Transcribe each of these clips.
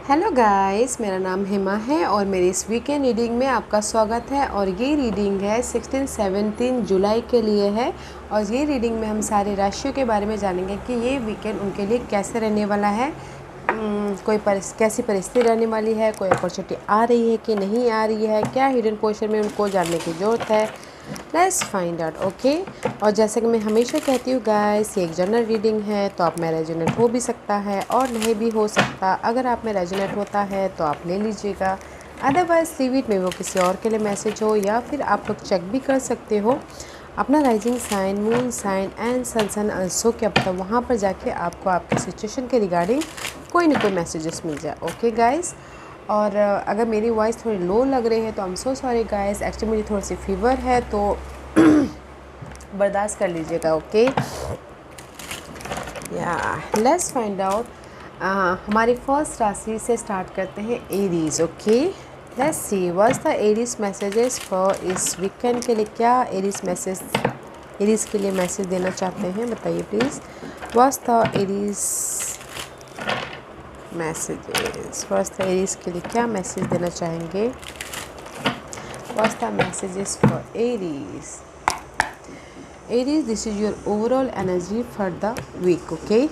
Hello guys, मेरा नाम हेमा है और मेरी इस वीकेंड रीडिंग में आपका स्वागत है। और ये रीडिंग है 16-17 जुलाई के लिए है। और ये रीडिंग में हम सारे राशियों के बारे में जानेंगे कि ये वीकेंड उनके लिए कैसे रहने वाला है, कैसी परिस्थिति रहने वाली है, कोई अपॉर्चुनिटी आ रही है कि नहीं आ रही है, क्या हिडन पोजीशन में उनको जानने की ज़रूरत है। Let's find out, okay. और जैसे कि मैं हमेशा कहती हूँ गाइस, ये एक जनरल रीडिंग है, तो आप में रेजोनेट हो भी सकता है और नहीं भी हो सकता। अगर आप में रेजोनेट होता है तो आप ले लीजिएगा, अदरवाइज लीव इट में वो किसी और के लिए मैसेज हो, या फिर आप लोग चेक भी कर सकते हो अपना rising sign, moon sign and sun sign also, क्या पता वहाँ पर जाके आपको आपके सिचुएशन के रिगार्डिंग कोई ना कोई मैसेजेस मिल जाए, ओके गाइस। और अगर मेरी वॉइस थोड़ी लो लग रही है तो I am so sorry guys, actually मुझे थोड़ी सी फीवर है तो बर्दाश्त कर लीजिएगा, ओके। या लेट्स फाइंड आउट। हमारी फर्स्ट राशि से स्टार्ट करते हैं, Aries, okay. Let's see what's the Aries messages for इस वीकेंड के लिए। क्या एरीज के लिए मैसेज देना चाहते हैं, बताइए please. What's the Aries messages, what's the Aries के लिए क्या मैसेज देना चाहेंगे। What's the messages for Aries. Aries, this is your overall energy for the week, okay?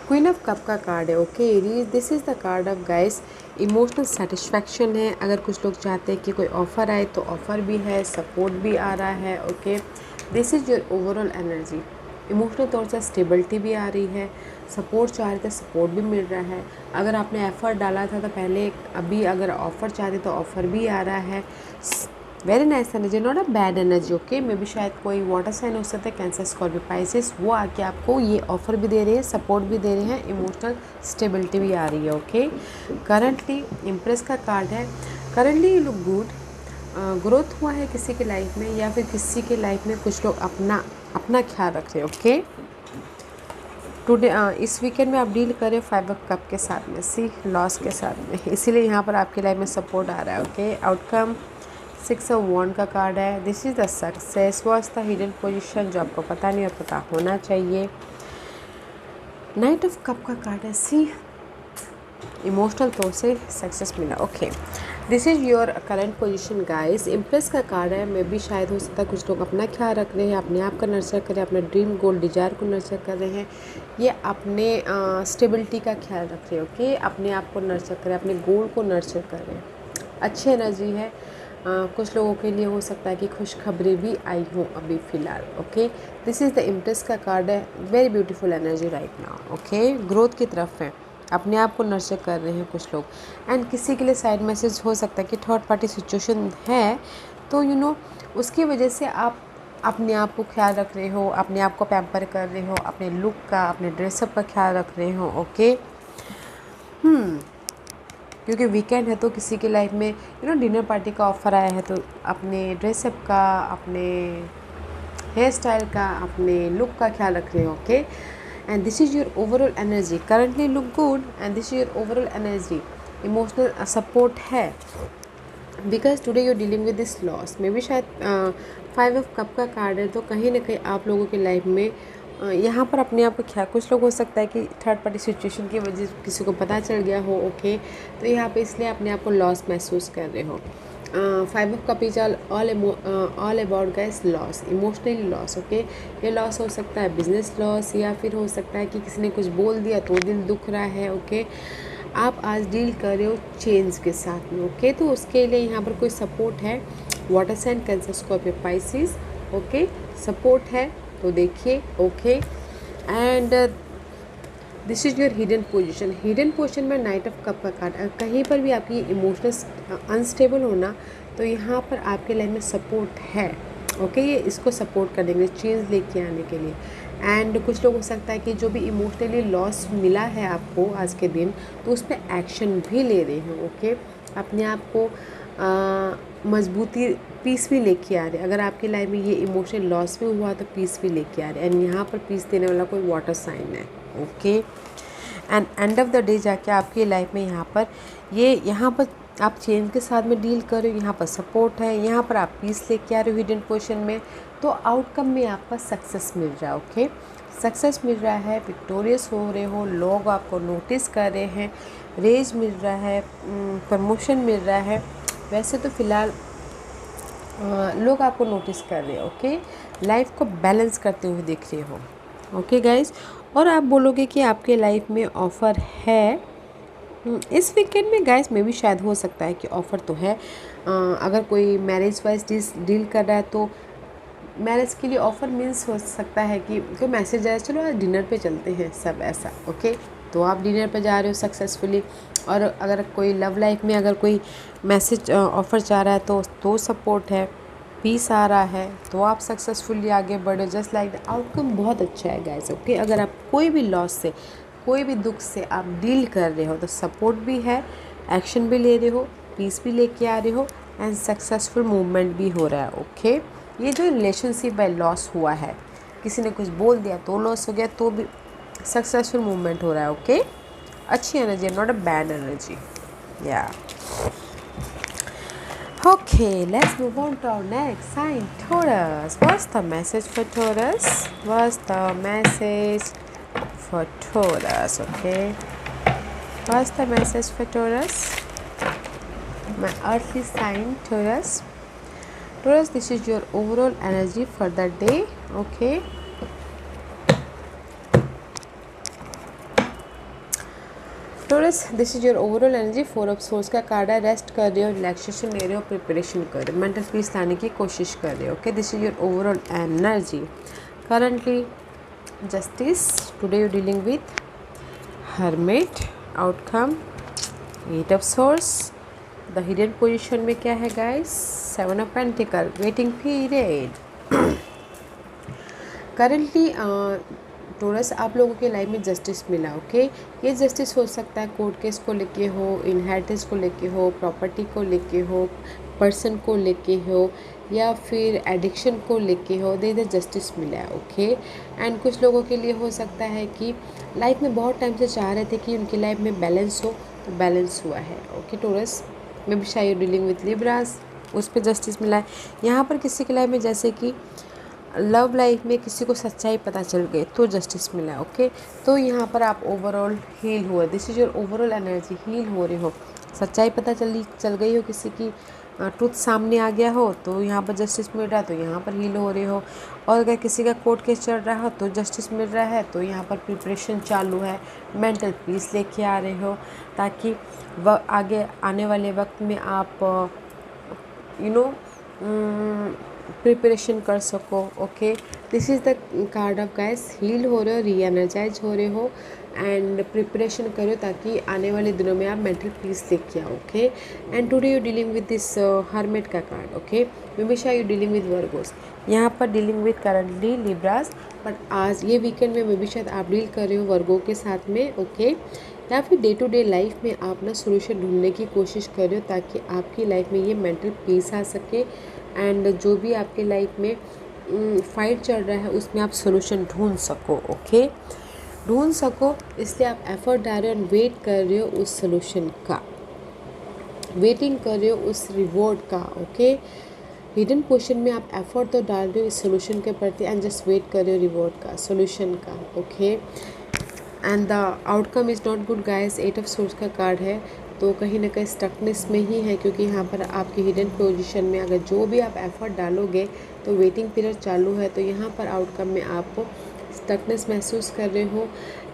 Queen of cup का कार्ड है, okay Aries. This is the card of guys emotional satisfaction है। अगर कुछ लोग चाहते हैं कि कोई ऑफ़र आए तो ऑफ़र भी है, सपोर्ट भी आ रहा है, okay. This is your overall energy. Emotional तौर से स्टेबिलिटी भी आ रही है, सपोर्ट चाह रहे थे सपोर्ट भी मिल रहा है। अगर आपने एफ़र्ट डाला था तो पहले, अभी अगर ऑफ़र चाहते तो ऑफ़र भी आ रहा है। Very nice energy, not a bad energy, okay. May be शायद कोई वाटर साइन हो सकता है, कैंसर, स्कॉर्पियो, पाइसेस, वो आके आपको ये ऑफ़र भी दे रहे हैं, सपोर्ट भी दे रहे हैं, इमोशनल स्टेबिलिटी भी आ रही है, ओके। करंटली इम्प्रेस का कार्ड है। Currently you look good, growth हुआ है किसी के लाइफ में, या फिर किसी के लाइफ में कुछ लोग अपना ख्याल रख रहे हैं, ओके। टुडे इस वीकेंड में आप डील करें 5 ऑफ कप के साथ में, सी लॉस के साथ में, इसीलिए यहाँ पर आपकी लाइफ में सपोर्ट आ रहा है, ओके। आउटकम 6 ऑफ वॉन्ड का कार्ड है। This is the success, was the hidden position जो आपको पता नहीं और पता होना चाहिए। नाइट ऑफ कप का कार्ड है। सी इमोशनल तौर से सक्सेस मिला, okay. This is your current position guys. Impress का कार्ड है। मे भी शायद हो सकता है कुछ लोग अपना ख्याल रख रहे हैं, अपने आप का नर्चर कर रहे हैं, अपने ड्रीम गोल डिजायर को नर्चर कर रहे हैं, ये अपने स्टेबिलिटी का ख्याल रख रहे हैं, ओके। अपने आप को नर्चर कर रहे हैं, अपने गोल को नर्चर कर रहे हैं। अच्छी एनर्जी है। कुछ लोगों के लिए हो सकता है कि खुशखबरी भी आई हो अभी फ़िलहाल, okay. This is the impress का कार्ड है। Very beautiful energy right now, okay. Growth की तरफ है, अपने आप को नर्चर कर रहे हैं कुछ लोग। एंड किसी के लिए साइड मैसेज हो सकता है कि थर्ड पार्टी सिचुएशन है, तो उसकी वजह से आप अपने आप को ख्याल रख रहे हो, अपने आप को पैम्पर कर रहे हो, अपने लुक का, अपने ड्रेसअप का ख्याल रख रहे हो, ओके। क्योंकि वीकेंड है तो किसी की लाइफ में डिनर पार्टी का ऑफ़र आया है, तो अपने ड्रेसअप का, अपने हेयर स्टाइल का, अपने लुक का ख्याल रख रहे हो, okay. And this is your overall energy. Currently look good and this is your overall energy. Emotional support है, because today you dealing with this loss. Maybe शायद 5 ऑफ कप का कार्ड है, तो कहीं ना कहीं आप लोगों की लाइफ में यहाँ पर अपने आप को ख्याल, कुछ लोग हो सकता है कि थर्ड पार्टी सिचुएशन की वजह से किसी को पता चल गया हो, ओके। तो यहाँ पे इसलिए अपने आप को लॉस महसूस कर रहे हो। 5 of cup is all about guys loss, emotionally loss, okay. ये लॉस हो सकता है बिजनेस लॉस, या फिर हो सकता है कि किसी ने कुछ बोल दिया तो दिल दुख रहा है, ओके। आप आज डील कर रहे हो चेंज के साथ में, ओके। तो उसके लिए यहाँ पर कोई सपोर्ट है, water sign, Cancer, Scorpio, Pisces, okay. Support है तो देखिए, okay. And this is your hidden position. Hidden position में नाइट ऑफ कप का कार्ड, कहीं पर भी आपकी इमोशनल अनस्टेबल होना, तो यहाँ पर आपके लाइफ में सपोर्ट है, ओके। ये इसको सपोर्ट करने के लिए, चेंज लेके आने के लिए। एंड कुछ लोग हो सकता है कि जो भी इमोशनली लॉस मिला है आपको आज के दिन, तो उस पर एक्शन भी ले रहे हैं, ओके। अपने आप को मजबूती, पीस भी लेके आ रहे हैं। अगर आपकी लाइफ में ये इमोशनल लॉस भी हुआ तो पीस भी लेके आ रहे हैं। एंड यहाँ पर पीस देने वाला कोई वाटर साइन है, okay. And end of the day जाके आपकी लाइफ में यहाँ पर आप चेंज के साथ में डील कर रहे हो, यहाँ पर सपोर्ट है, यहाँ पर आप पीस लेके आ रहे हो हिडन पोजीशन में। तो आउटकम में आपका सक्सेस मिल रहा है। ओके, सक्सेस मिल रहा है, विक्टोरियस हो रहे हो, लोग आपको नोटिस कर रहे हैं, रेज मिल रहा है, प्रमोशन मिल रहा है। वैसे तो फ़िलहाल लोग आपको नोटिस कर रहे हैं। ओके, लाइफ को बैलेंस करते हुए दिख रहे हो। ओके गाइज, और आप बोलोगे कि आपके लाइफ में ऑफ़र है इस वीकेंड में गाइस, में भी शायद हो सकता है कि ऑफ़र तो है। अगर कोई मैरिज वाइज डील कर रहा है तो मैरिज के लिए ऑफ़र मीन्स हो सकता है कि कोई मैसेज आया, चलो आज डिनर पे चलते हैं सब, ऐसा। ओके, तो आप डिनर पे जा रहे हो सक्सेसफुली। और अगर कोई लव लाइफ में अगर कोई मैसेज ऑफ़र चाह रहा है तो सपोर्ट है, पीस आ रहा है, तो आप सक्सेसफुली आगे बढ़ो। जस्ट लाइक द आउटकम बहुत अच्छा है गाइस। ओके, अगर आप कोई भी लॉस से, कोई भी दुख से आप डील कर रहे हो तो सपोर्ट भी है, एक्शन भी ले रहे हो, पीस भी लेके आ रहे हो, एंड सक्सेसफुल मूवमेंट भी हो रहा है। ओके, ये जो रिलेशनशिप बाय लॉस हुआ है, किसी ने कुछ बोल दिया तो लॉस हो गया, तो भी सक्सेसफुल मूवमेंट हो रहा है। ओके, अच्छी energy, not a bad energy, या। Okay, let's move on to our next sign, Taurus. What's the message for Taurus? What's the message for Taurus? Okay, what's the message for Taurus? My earthly sign, Taurus. Taurus, this is your overall energy for the day. Okay, Taurus, this is your overall energy. 4 of swords का card है। Rest कर रहे हो, relaxation ले रहे हो, preparation कर रहे हो, मेंटल पीस लाने की कोशिश कर रहे हो। Okay, this is your overall energy. Currently justice, today you dealing with hermit. Outcome 8 of swords. The hidden position में क्या है guys? 7 of pentacle, waiting period. Currently Taurus, आप लोगों के लाइफ में जस्टिस मिला। ओके, ये जस्टिस हो सकता है कोर्ट केस को लेके हो, इनहेरिटेंस को लेके हो, प्रॉपर्टी को लेके हो, पर्सन को लेके हो, या फिर एडिक्शन को लेके हो, दे जस्टिस मिला है। ओके, एंड कुछ लोगों के लिए हो सकता है कि लाइफ में बहुत टाइम से चाह रहे थे कि उनकी लाइफ में बैलेंस हो, तो बैलेंस हुआ है। ओके टोरस, मैं भी शायद डीलिंग विथ लिब्रास, उस पर जस्टिस मिला है। यहाँ पर किसी की लाइफ में जैसे कि लव लाइफ में किसी को सच्चाई पता चल गई तो जस्टिस मिला है। ओके, तो यहाँ पर आप ओवरऑल हील हुए, this is your overall energy, heal हो रहे हो, सच्चाई पता चल गई हो, किसी की ट्रुथ सामने आ गया हो तो यहाँ पर जस्टिस मिल रहा है, तो यहाँ पर हील हो रहे हो। और अगर किसी का कोर्ट केस चल रहा हो तो जस्टिस मिल रहा है, तो यहाँ पर प्रिपरेशन चालू है, मेंटल पीस लेके आ रहे हो, ताकि आगे आने वाले वक्त में आप प्रिपरेशन कर सको। Okay, this is the card of guys, heal हो रहे हो, री एनर्जाइज हो रहे हो, एंड प्रिपरेशन करो ताकि आने वाले दिनों में आप मेंटल पीस लेके आओ। Okay, and today you dealing with this hermit का कार्ड। ओके, हमेशा यू डीलिंग विद वर्गोस, यहाँ पर dealing with currently Libras, but आज ये वीकेंड में भी शायद आप डील कर रहे हो वर्गो के साथ में। ओके, या फिर डे टू डे लाइफ में आप ना सोल्यूशन ढूंढने की कोशिश कर रहे हो ताकि आपकी लाइफ में ये मेंटल पीस आ सके, एंड जो भी आपके लाइफ में फाइट चल रहा है उसमें आप सोल्यूशन ढूंढ सको। ओके, ढूंढ सको, इसलिए आप एफर्ट डाल रहे हो और वेट कर रहे हो उस सोल्यूशन का, वेटिंग कर रहे हो उस रिवॉर्ड का। ओके, हिडन क्वेश्चन में आप एफर्ट तो डाल रहे हो इस सोल्यूशन के प्रति, एंड जस्ट वेट कर रहे हो रिवॉर्ड का, सोल्यूशन का। Okay, and the outcome is not good guys. 8 of swords का कार्ड है, तो कहीं ना कहीं स्टकनेस में ही है, क्योंकि यहाँ पर आपकी हिडन पोजीशन में अगर जो भी आप एफर्ट डालोगे तो वेटिंग पीरियड चालू है, तो यहाँ पर आउटकम में आप स्टकनेस महसूस कर रहे हो,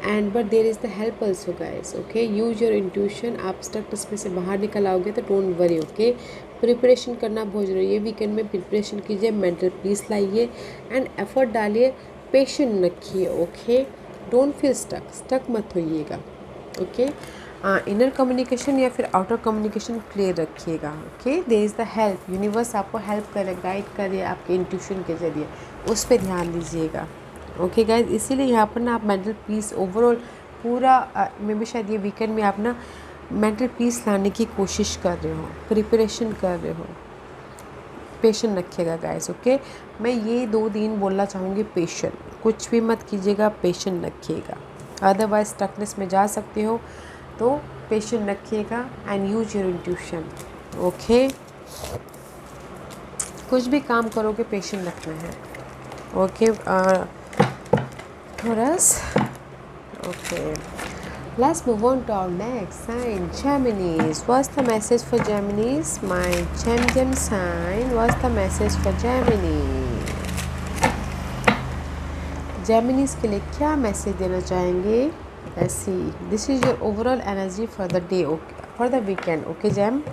and but there is the help also guys. Okay, use your intuition, आप स्टकनेस में से बाहर निकल आओगे, तो डोंट वरी। ओके, प्रिपरेशन करना बहुत जरूरी है, ये वीकेंड में प्रिपरेशन कीजिए, मेंटल पीस लाइए, एंड एफर्ट डालिए, पेशेंट रखिए। ओके, डोंट फील स्टक मत होइएगा। ओके, इनर कम्युनिकेशन या फिर आउटर कम्युनिकेशन क्लियर रखिएगा। Okay, there is the help, universe आपको हेल्प करे, गाइड करे आपके इंट्यूशन के जरिए, उस पर ध्यान दीजिएगा। ओके गाइज, इसीलिए यहाँ पर ना आप मेंटल पीस ओवरऑल पूरा में भी शायद ये वीकेंड में आप ना मेंटल पीस लाने की कोशिश कर रहे हो, प्रिपरेशन कर रहे हो, पेशेंट रखिएगा गाइस। ओके, मैं ये 2 दिन बोलना चाहूँगी, पेशेंट, कुछ भी मत कीजिएगा, पेशेंट रखिएगा, अदरवाइज स्टकनेस में जा सकते हो, तो पेशेंट रखिएगा and use your intuition. Okay, कुछ भी काम करोगे पेशेंट रखना है। Okay, Taurus. Okay. Let's move on to our next sign, Geminis. What's the message for Geminis? My Gem sign. What's the message for Gemini? Geminis के लिए क्या message देना चाहेंगे? Let's see. This is your overall energy for the day, okay? For the weekend, okay, Gem?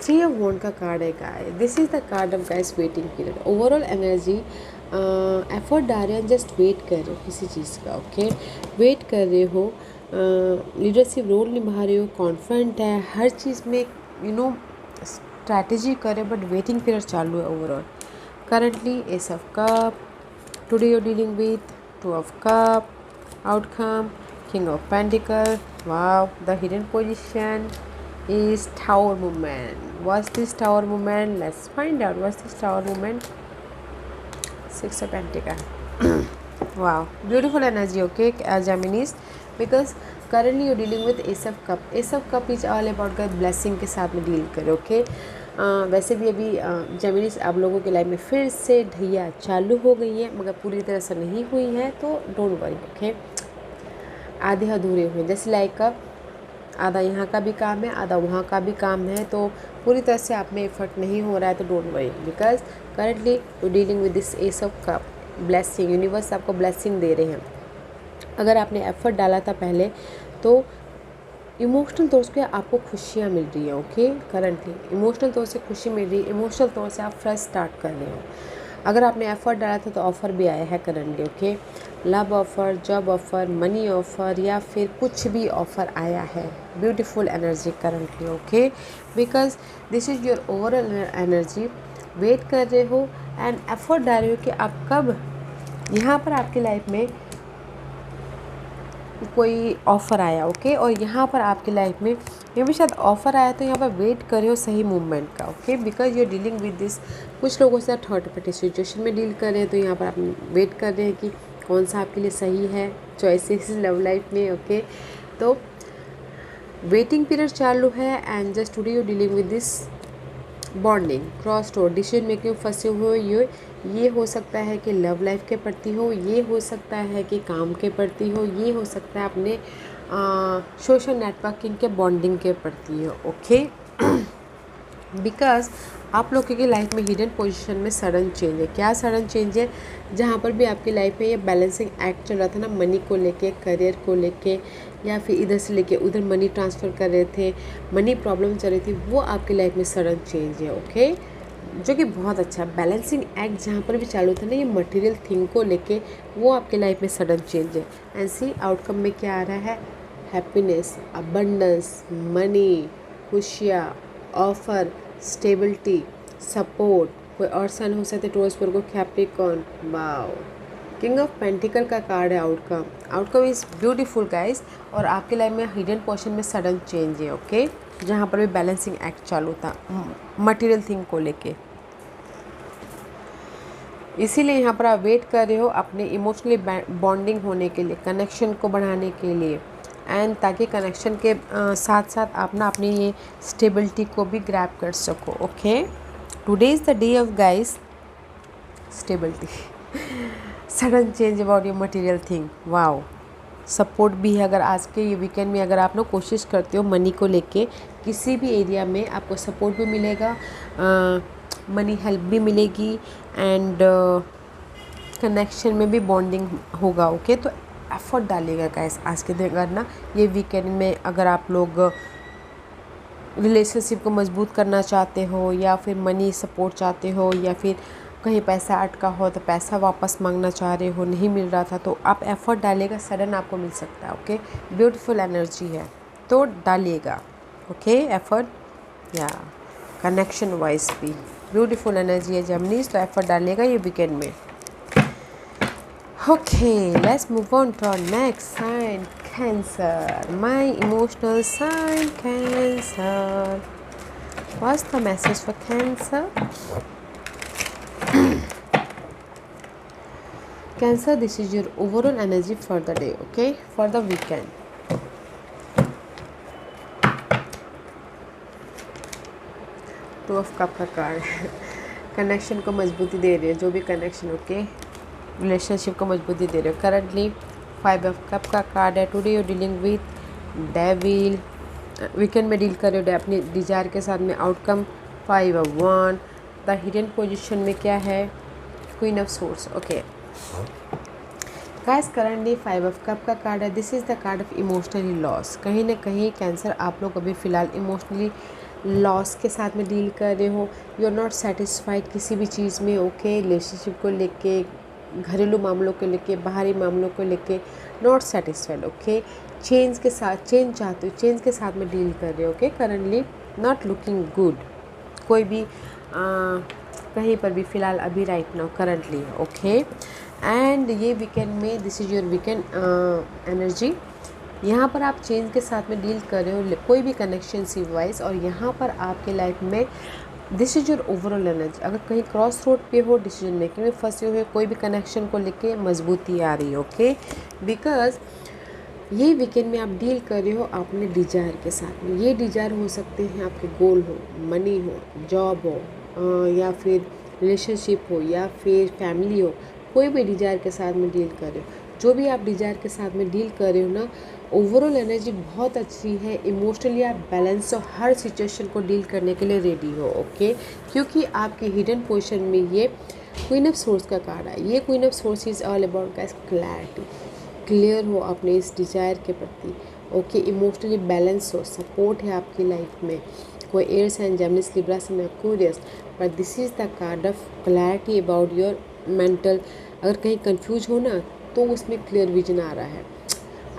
Three of Wands का card है guys. This is the card of guys waiting period. Overall energy, effort डाल रहे हैं, just wait कर रहे हो किसी चीज़ का, ओके? वेट कर रहे हो, लीडरशिप रोल निभा रहे हो, कॉन्फिडेंट है हर चीज़ में, स्ट्रैटेजी कर रहे हो, बट वेटिंग पीरियड चालू है overall. Currently S of cup. Today you dealing with two of cup. Outcome king of pentacle. Wow, the hidden position is tower movement. What's this tower movement? Let's find out. What's this tower movement? Six of Pentacles. Wow, beautiful energy, okay, Geminis, because currently you're dealing with Ace of Cup. Ace of Cup is all about God blessing के साथ में deal करो, okay? वैसे भी अभी Geminis आप लोगों के लाइफ में फिर से ढैया चालू हो गई है, मगर पूरी तरह से नहीं हुई है, तो डोंट वरी, ओके? आधे अधूरे हुए, जैसे लाइक आधा यहाँ का भी काम है, आधा वहाँ का भी काम है, तो पूरी तरह से आप में एफर्ट नहीं हो रहा है, तो don't worry, because currently you dealing with this S of cup. Blessing, universe आपको ब्लेसिंग दे रहे हैं. अगर आपने एफर्ट डाला था पहले, तो इमोशनल तौर से आपको खुशियाँ मिल रही हैं, ओके? करंटली इमोशनल तौर से खुशी मिल रही है, इमोशनल तौर से आप फ्रेश स्टार्ट कर रहे हो. अगर आपने एफर्ट डाला था तो ऑफ़र भी आया है currently, okay? Love offer, job offer, money offer, या फिर कुछ भी ऑफ़र आया है. Beautiful energy currently, okay? Because this is your overall energy. Wait कर रहे हो एंड एफर्ट डाल रहे हो कि आप कब यहाँ पर आपकी लाइफ में कोई ऑफ़र आया, ओके? और यहाँ पर आपकी लाइफ में यहाँ पे शायद ऑफ़र आया, तो यहाँ पर वेट कर रहे हो सही मूवमेंट का, okay? Because you are dealing with this. कुछ लोगों से थर्ड पार्टी सिचुएशन में डील कर रहे हैं, तो यहाँ पर आप वेट कर रहे हैं कि कौन सा आपके लिए सही है चॉइसेस लव लाइफ में, ओके? तो वेटिंग पीरियड चालू है and just today you dealing with this bonding, cross road, decision making फंसे हुए. ये हो सकता है कि लव लाइफ के प्रति हो, ये हो सकता है कि काम के प्रति हो, ये हो सकता है अपने सोशल नेटवर्किंग के बॉन्डिंग के प्रति हो, ओके? बिकॉज आप लोगों की लाइफ में हिडन पोजीशन में सडन चेंज है. क्या सडन चेंज है? जहाँ पर भी आपकी लाइफ में ये बैलेंसिंग एक्ट चल रहा था ना, मनी को लेके, करियर को लेके, या फिर इधर से लेके उधर मनी ट्रांसफ़र कर रहे थे, मनी प्रॉब्लम चल रही थी, वो आपकी लाइफ में सडन चेंज है, ओके? जो कि बहुत अच्छा. बैलेंसिंग एक्ट जहाँ पर भी चालू था ना, ये मटेरियल थिंग को लेके, वो आपके लाइफ में सडन चेंज है. एंड सी आउटकम में क्या आ रहा है? हैप्पीनेस, अबंडेंस, मनी, खुशियाँ, ऑफ़र, स्टेबिलिटी, सपोर्ट. कोई और सन हो सकते टोरस पर को Capricorn. Wow, king of pentacle का कार्ड है outcome. Outcome is beautiful guys, और आपके लाइफ में हिडन पोर्शन में सडन चेंज है, ओके? जहाँ पर भी बैलेंसिंग एक्ट चालू था मटेरियल थिंग को लेके. इसीलिए यहाँ पर आप वेट कर रहे हो अपने इमोशनली बॉन्डिंग होने के लिए, कनेक्शन को बढ़ाने के लिए, एंड ताकि कनेक्शन के साथ साथ आप ना अपनी ये स्टेबिलिटी को भी ग्रैब कर सको, okay? Today is the day of guys stability. Sudden change about your material thing. Wow, support भी है. अगर आज के ये वीकेंड में अगर आप ना कोशिश करते हो मनी को लेके, किसी भी एरिया में आपको सपोर्ट भी मिलेगा, मनी हेल्प भी मिलेगी, एंड कनेक्शन में भी बॉन्डिंग होगा, ओके? तो एफर्ट डालिएगा गाइस आज के दिन. अगर ना ये वीकेंड में अगर आप लोग रिलेशनशिप को मजबूत करना चाहते हो, या फिर मनी सपोर्ट चाहते हो, या फिर कहीं पैसा अटका हो तो पैसा वापस मांगना चाह रहे हो, नहीं मिल रहा था, तो आप एफर्ट डालिएगा, सडन आपको मिल सकता है, ओके? ब्यूटीफुल एनर्जी है, तो डालिएगा, ओके? एफर्ट या कनेक्शन वाइज भी ब्यूटीफुल एनर्जी है जेमिनीज, तो एफर्ट डालिएगा ये वीकेंड में. Okay, let's move on to our next sign, Cancer. My emotional sign, Cancer. What's the message for Cancer? Cancer, this is your overall energy for the day, okay? For the weekend. Two of Cup का card. Connection को मजबूती दे रहे हो, जो भी connection, okay, relationship को मजबूती दे रहे हो। करंटली 5 ऑफ कप का कार्ड है। Today you dealing with devil, weekend में डील कर रहे हो अपनी डिजायर के साथ में। Outcome 5 of one. The hidden position में क्या है, queen of source, okay guys. Currently 5 of cup का कार्ड है। This is the card of emotionally loss. कहीं ना कहीं कैंसर आप लोग अभी फ़िलहाल इमोशनली लॉस के साथ में डील कर रहे हो। यू आर नॉट सेटिस्फाइड किसी भी चीज़ में, ओके, रिलेशनशिप को लेके, घरेलू मामलों को लेके, बाहरी मामलों को लेके नॉट सेटिस्फाइड, ओके। चेंज के साथ, चेंज चाहते हो, चेंज के साथ में डील कर रहे हो, okay. Currently not looking good, कोई भी कहीं पर भी फ़िलहाल अभी right now currently, okay. And ये वीकेंड में this is your weekend energy. यहाँ पर आप चेंज के साथ में डील कर रहे हो, कोई भी कनेक्शन सी वाइज, और यहाँ पर आपके लाइफ में this is your overall energy. अगर कहीं क्रॉस रोड पे हो, डिसीजन मेकिंग में फंसे हुए, कोई भी कनेक्शन को लेके मजबूती आ रही है, ओके। बिकॉज ये वीकेंड में आप डील कर रहे हो अपने डिजायर के साथ में। ये डिजायर हो सकते हैं आपके गोल हो, मनी हो, जॉब हो, या फिर रिलेशनशिप हो, या फिर फैमिली हो, कोई भी डिजायर के साथ में डील कर रहे हो। जो भी आप डिजायर के साथ में डील कर रहे हो ना, ओवरऑल एनर्जी बहुत अच्छी है। इमोशनली आप बैलेंस हो, हर सिचुएशन को डील करने के लिए रेडी हो, ओके। क्योंकि आपकी हिडन पोजीशन में ये क्वीन ऑफ सोर्स का कार्ड है। ये queen of swords is all about guys clarity, clear हो अपने इस डिज़ायर के प्रति, ओके। इमोशनली बैलेंस हो, सपोर्ट है आपकी लाइफ में। कोई air sign, Gemini, Libra sign, Aquarius, but this is the card of clarity about your mental. अगर कहीं कंफ्यूज हो ना, तो उसमें क्लियर विजन आ रहा है,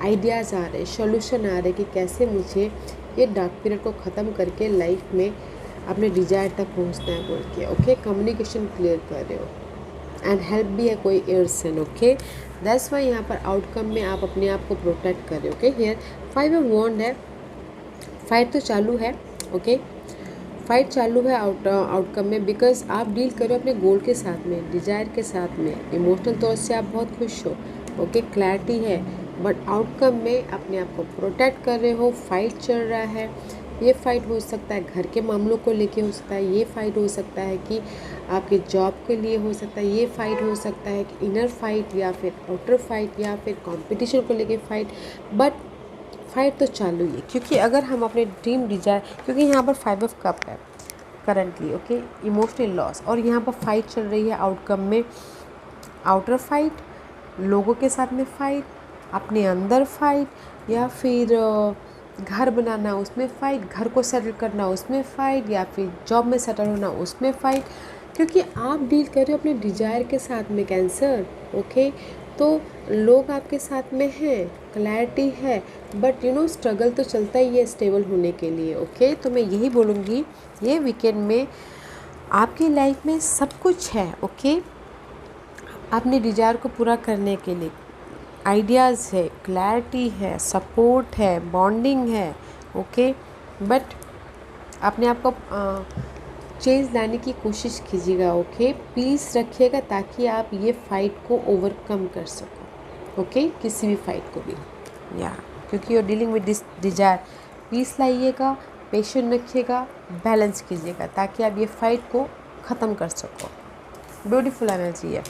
आइडियाज़ आ रहे हैं, सोल्यूशन आ रहे हैं कि कैसे मुझे ये डार्क पीरियड को ख़त्म करके लाइफ में अपने डिज़ायर तक पहुंचना है बोल के, ओके। कम्युनिकेशन क्लियर कर रहे हो एंड हेल्प भी है कोई एयरसन, ओके। दैट्स वाई यहाँ पर आउटकम में आप अपने आप को प्रोटेक्ट कर रहे हो, ओके। हियर 5 ऑफ वॉन्ड है। फाइट तो चालू है, ओके, फाइट चालू है आउटकम में। बिकॉज आप डील कर रहे हो अपने गोल के साथ में, डिज़ायर के साथ में। इमोशनल तौर से आप बहुत खुश हो, ओके, क्लैरिटी है, बट आउटकम में अपने आप को प्रोटेक्ट कर रहे हो। फाइट चल रहा है। ये फाइट हो सकता है घर के मामलों को लेके, हो सकता है ये फाइट हो सकता है कि आपके जॉब के लिए हो सकता है, ये फाइट हो सकता है कि इनर फाइट या फिर आउटर फाइट या फिर कंपटीशन को लेके फाइट, बट फाइट तो चालू ही है। क्योंकि अगर हम अपने ड्रीम डिजायर, क्योंकि यहाँ पर 5 ऑफ कप है करंटली, ओके, इमोशनल लॉस, और यहाँ पर फाइट चल रही है आउटकम में। आउटर फाइट, लोगों के साथ में फाइट, अपने अंदर फाइट, या फिर घर बनाना उसमें फ़ाइट, घर को सेटल करना उसमें फ़ाइट, या फिर जॉब में सेटल होना उसमें फ़ाइट। क्योंकि आप डील कर रहे हो अपने डिज़ायर के साथ में कैंसर, ओके। तो लोग आपके साथ में हैं, क्लैरिटी है, बट यू नो स्ट्रगल तो चलता ही है स्टेबल होने के लिए, ओके। तो मैं यही बोलूँगी, ये वीकेंड में आपकी लाइफ में सब कुछ है, ओके, अपने डिज़ायर को पूरा करने के लिए। आइडियाज़ है, क्लैरिटी है, सपोर्ट है, बॉन्डिंग है, ओके। बट अपने आप को चेंज लाने की कोशिश कीजिएगा, ओके। पीस रखिएगा ताकि आप ये फाइट को ओवरकम कर सको, ओके, किसी भी फाइट को भी, या क्योंकि you are dealing with this desire. Peace लाइएगा, पेशेंस रखिएगा, बैलेंस कीजिएगा ताकि आप ये फाइट को ख़त्म कर सको। ब्यूटीफुल एनर्जी है,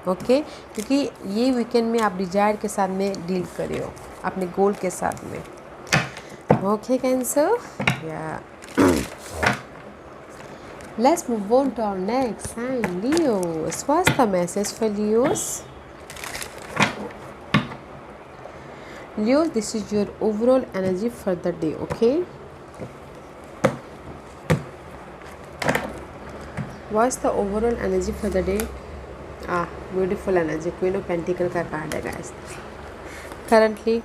ओके। क्योंकि ये वीकेंड में आप डिजायर के साथ में डील कर रहे हो, अपने गोल के साथ में, ओके कैंसर, या let's move on to our next sign, Leos. What's the message for Leos? Leos, this is your overall energy for the day, okay. What's the overall energy for the day? Beautiful energy, queen of pentacle का card है guys. Currently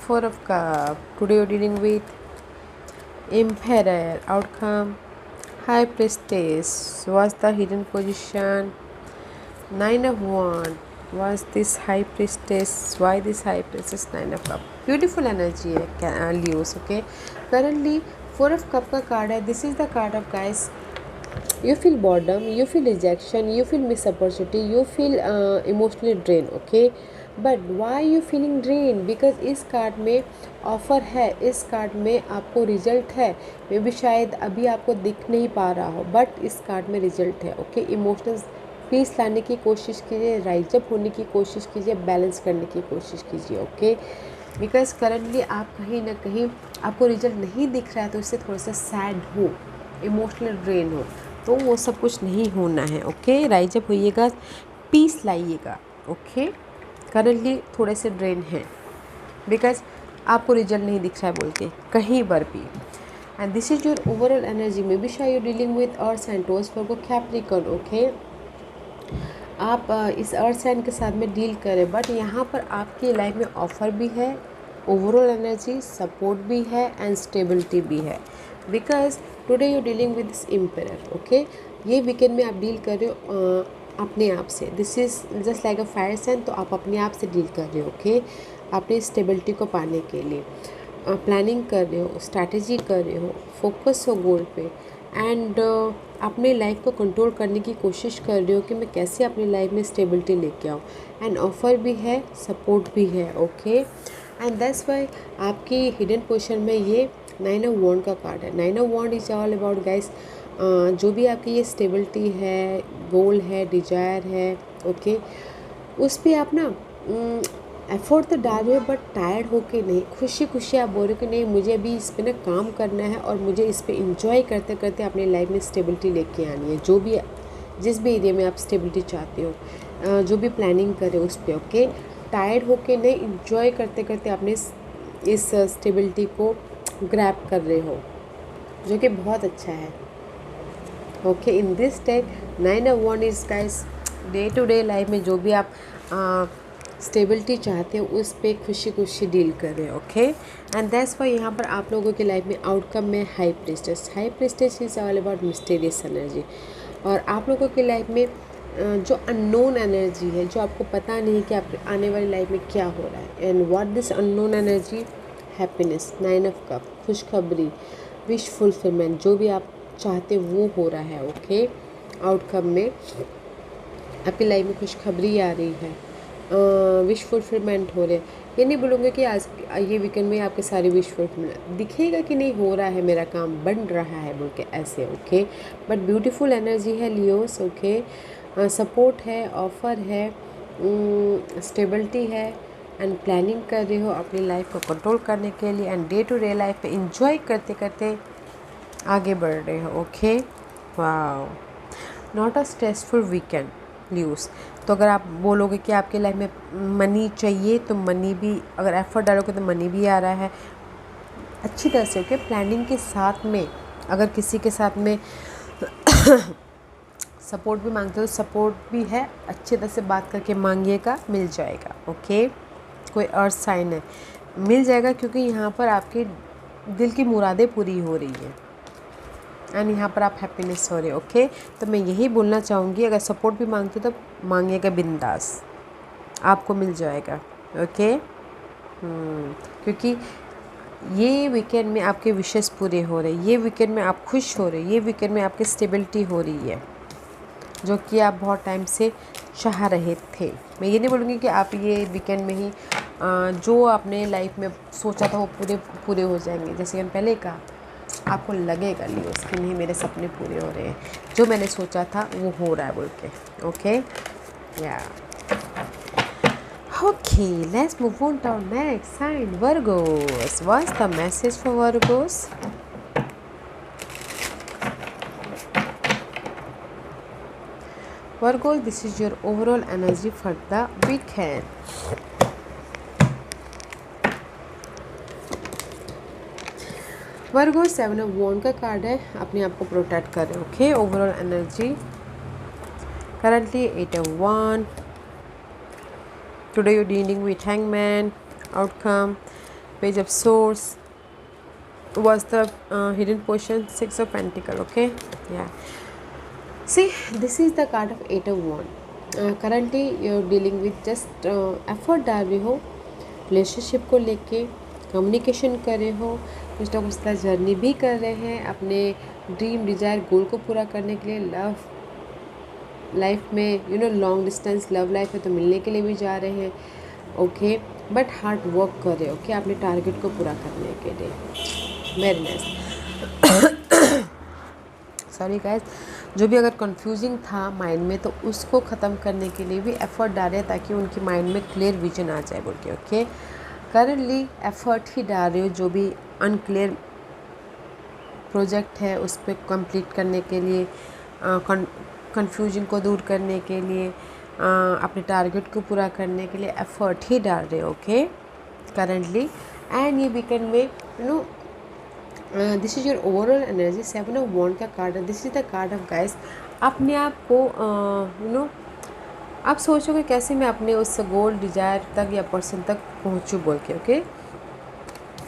4 of cup, today you dealing with empire, outcome high priestess, what's the hidden position? 9 of wand, what's this high priestess, why this high priestess? 9 of cup, beautiful energy है Leos, okay. Currently 4 of cup का card है। This is the card of guys You feel boredom, you feel rejection, you feel missed opportunity, you feel emotionally drained. Okay, but why you feeling drain? Because इस card में offer है, इस card में आपको result है। मे भी शायद अभी आपको दिख नहीं पा रहा हो, बट इस कार्ड में रिजल्ट है। ओके, इमोशनल पीस लाने की कोशिश कीजिए, राइज अप होने की कोशिश कीजिए, बैलेंस करने की कोशिश कीजिए। ओके, बिकॉज करंटली आप कहीं ना कहीं आपको रिजल्ट नहीं दिख रहा है, तो इससे थोड़ा सा सैड हो, इमोशनल ड्रेन हो, तो वो सब कुछ नहीं होना है। ओके, राइज अप होइएगा, पीस लाइएगा। ओके, करंटली थोड़े से ड्रेन हैं बिकॉज आपको रिजल्ट नहीं दिख रहा है बोल के कहीं पर भी। And this is your overall energy. Maybe शायद you dealing with earth sign, Taurus, Virgo, Capricorn. Okay, आप इस अर्थ साइन के साथ में डील करें, बट यहाँ पर आपकी लाइफ में ऑफर भी है, ओवरऑल एनर्जी सपोर्ट भी है एंड स्टेबिलिटी भी है। Because today you dealing with this emperor. Okay, ये वीकेंड में आप डील कर रहे हो अपने आप से। This is just like a fire sign, तो आप अपने आप से डील कर रहे हो। ओके, अपनी स्टेबिलिटी को पाने के लिए प्लानिंग कर रहे हो, स्ट्रैटेजी कर रहे हो, फोकस हो गोल पे, एंड अपने लाइफ को कंट्रोल करने की कोशिश कर रहे हो कि मैं कैसे अपनी लाइफ में स्टेबिलिटी लेके आऊँ। एंड ऑफर भी है, सपोर्ट भी है। ओके, एंड दैट्स वाई आपकी हिडन पोजीशन में ये 9 ऑफ वॉन्ड का कार्ड है। 9 of wand is all about guys, जो भी आपकी ये स्टेबिलिटी है, गोल है, डिजायर है, ओके, उस पर आप ना एफर्ट तो डाल रहे हो, बट टायर्ड होके नहीं, खुशी खुशी आप बोल रहे हो कि नहीं मुझे अभी इस पर ना काम करना है और मुझे इस पर इंजॉय करते करते अपनी लाइफ में स्टेबिलिटी लेके आनी है। जो भी जिस भी एरिया में आप स्टेबिलिटी चाहते हो, जो भी प्लानिंग करें उस पर। ओके, टायर्ड होके नहीं, इंजॉय करते करते अपने इस स्टेबिलिटी को ग्रैब कर रहे हो, जो कि बहुत अच्छा है। Okay, in this deck 9 of wand is guys day to day life में जो भी आप स्टेबिलिटी चाहते हो उस पर खुशी खुशी डील कर रहे हो। ओके, एंड दैट्स वाई यहाँ पर आप लोगों की लाइफ में आउटकम में high priestess. High priestess is all about mysterious energy, और आप लोगों की लाइफ में जो अननोन एनर्जी है, जो आपको पता नहीं कि आप आने वाली लाइफ में क्या हो रहा है। And what this unknown energy? Happiness, 9 of cup, खुशखबरी, विश फुलफिलमेंट, जो भी आप चाहते वो हो रहा है। ओके, आउटकम में आपकी लाइफ में खुशखबरी आ रही है, विश फुलफिलमेंट हो रहे हैं। ये नहीं बोलूँगे कि आज ये वीकेंड में आपके सारे विश फुलफिलमेंट दिखेगा कि नहीं हो रहा है, मेरा काम बन रहा है बोल के ऐसे। ओके, बट ब्यूटीफुल एनर्जी है लियोस। ओके, सपोर्ट है, ऑफर है, स्टेबिलिटी है, एंड प्लानिंग कर रहे हो अपनी लाइफ को कंट्रोल करने के लिए, and day to day life में इंजॉय करते करते आगे बढ़ रहे हो। Okay, wow, not a stressful weekend lose. तो अगर आप बोलोगे कि आपके लाइफ में मनी चाहिए, तो मनी भी, अगर एफर्ट डालोगे तो मनी भी आ रहा है अच्छी तरह से। ओके, प्लानिंग के साथ में अगर किसी के साथ में सपोर्ट भी मांगते हो तो सपोर्ट भी है, अच्छी तरह से बात करके मांगिएगा, मिल जाएगा। ओके, कोई अर्थ साइन है, मिल जाएगा, क्योंकि यहाँ पर आपके दिल की मुरादें पूरी हो रही है एंड यहाँ पर आप हैप्पीनेस हो रहे हो। ओके, तो मैं यही बोलना चाहूँगी, अगर सपोर्ट भी मांगते हो तो मांगिएगा बिंदास, आपको मिल जाएगा। ओके, क्योंकि ये वीकेंड में आपके विशेष पूरे हो रहे, ये वीकेंड में आप खुश हो रहे, ये वीकेंड में आपकी स्टेबिलिटी हो रही है, जो कि आप बहुत टाइम से चाह रहे थे। मैं ये नहीं बोलूँगी कि आप ये वीकेंड में ही जो आपने लाइफ में सोचा था वो पूरे हो जाएंगे। जैसे मैंने पहले कहा, आपको लगेगा लियोस कि नहीं मेरे सपने पूरे हो रहे हैं, जो मैंने सोचा था वो हो रहा है बोल के। ओके, या okay, let's move on to our next sign, Virgos. What's the message for Virgos? Virgos, this is your overall energy for the weekend. Virgo 7 of wand का कार्ड है, अपने आप को प्रोटेक्ट कर रहे हो। Okay, overall energy currently 8 of wand. Today you dealing with hangman, outcome, page of swords, was the hidden portion, 6 of pentacle. Okay, yeah, see, this is the card of 8 of wand. Currently you're dealing with just effort डाल रहे हो, relationship को लेके communication कर रहे हो, कुछ लोग उस तरह जर्नी भी कर रहे हैं अपने ड्रीम डिज़ायर गोल को पूरा करने के लिए। लव लाइफ में लॉन्ग डिस्टेंस लव लाइफ है तो मिलने के लिए भी जा रहे हैं, ओके। बट हार्ड वर्क कर रहे हो, ओके, अपने टारगेट को पूरा करने के लिए। Very nice. सॉरी गाइस, जो भी अगर कंफ्यूजिंग था माइंड में तो उसको ख़त्म करने के लिए भी एफ़र्ट डालें ताकि उनकी माइंड में क्लियर विजन आ जाए बोल के, ओके। करंटली एफ़र्ट ही डाल रहे हो जो भी अनक्लियर प्रोजेक्ट है उस पर कंप्लीट करने के लिए, कन्फ्यूजन को दूर करने के लिए, अपने टारगेट को पूरा करने के लिए एफ़र्ट ही डाल रहे हो, ओके, करंटली। एंड ये वीकेंड में this is your overall energy. 7 of wand का कार्ड है, this is the card of guys. अपने आप को आप सोचोगे कैसे मैं अपने उस गोल डिज़ायर तक या पर्सन तक पहुँचूँ बोल के, ओके।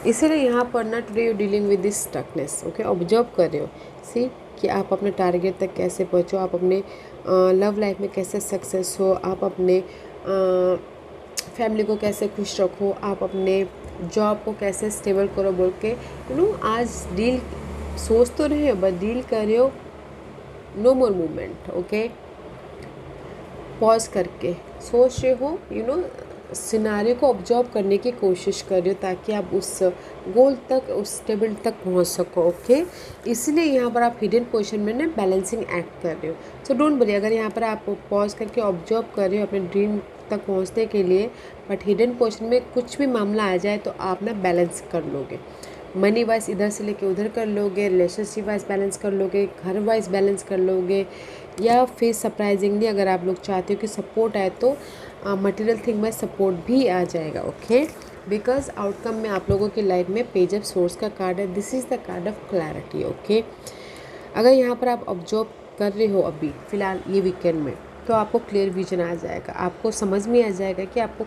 इसीलिए यहाँ पर ना today you dealing with this stuckness, okay. Observe कर रहे हो सी कि आप अपने टारगेट तक कैसे पहुँचो, आप अपने लव लाइफ में कैसे सक्सेस हो, आप अपने फैमिली को कैसे खुश रखो, आप अपने जॉब को कैसे स्टेबल करो बोल के आज डील सोच तो रहे हो बट डील कर रहे हो। नो मोर मूवमेंट, ओके। पॉज करके सोच रहे हो, सिनारियो को ऑब्जर्व करने की कोशिश कर रहे हो ताकि आप उस गोल तक, उस स्टेबल तक पहुंच सको, ओके। इसलिए यहाँ पर आप हिडन पोजीशन में ना बैलेंसिंग एक्ट कर रहे हो। सो डोंट वरी, अगर यहाँ पर आप पॉज करके ऑब्जर्व कर रहे हो अपने ड्रीम तक पहुँचने के लिए, बट हिडन पोजीशन में कुछ भी मामला आ जाए तो आप ना बैलेंस कर लोगे। मनी वाइज इधर से लेके उधर कर लोगे, रिलेशनशिप वाइज बैलेंस कर लोगे, घर वाइज बैलेंस कर लोगे, या फिर सरप्राइजिंगली अगर आप लोग चाहते हो कि सपोर्ट आए तो मटेरियल थिंग में सपोर्ट भी आ जाएगा, ओके। बिकॉज आउटकम में आप लोगों की लाइफ में पेज ऑफ सोर्स का कार्ड है, this is the card of clarity, okay. अगर यहाँ पर आप ऑब्जर्व कर रहे हो अभी फ़िलहाल ये वीकेंड में तो आपको क्लियर विजन आ जाएगा, आपको समझ में आ जाएगा कि आपको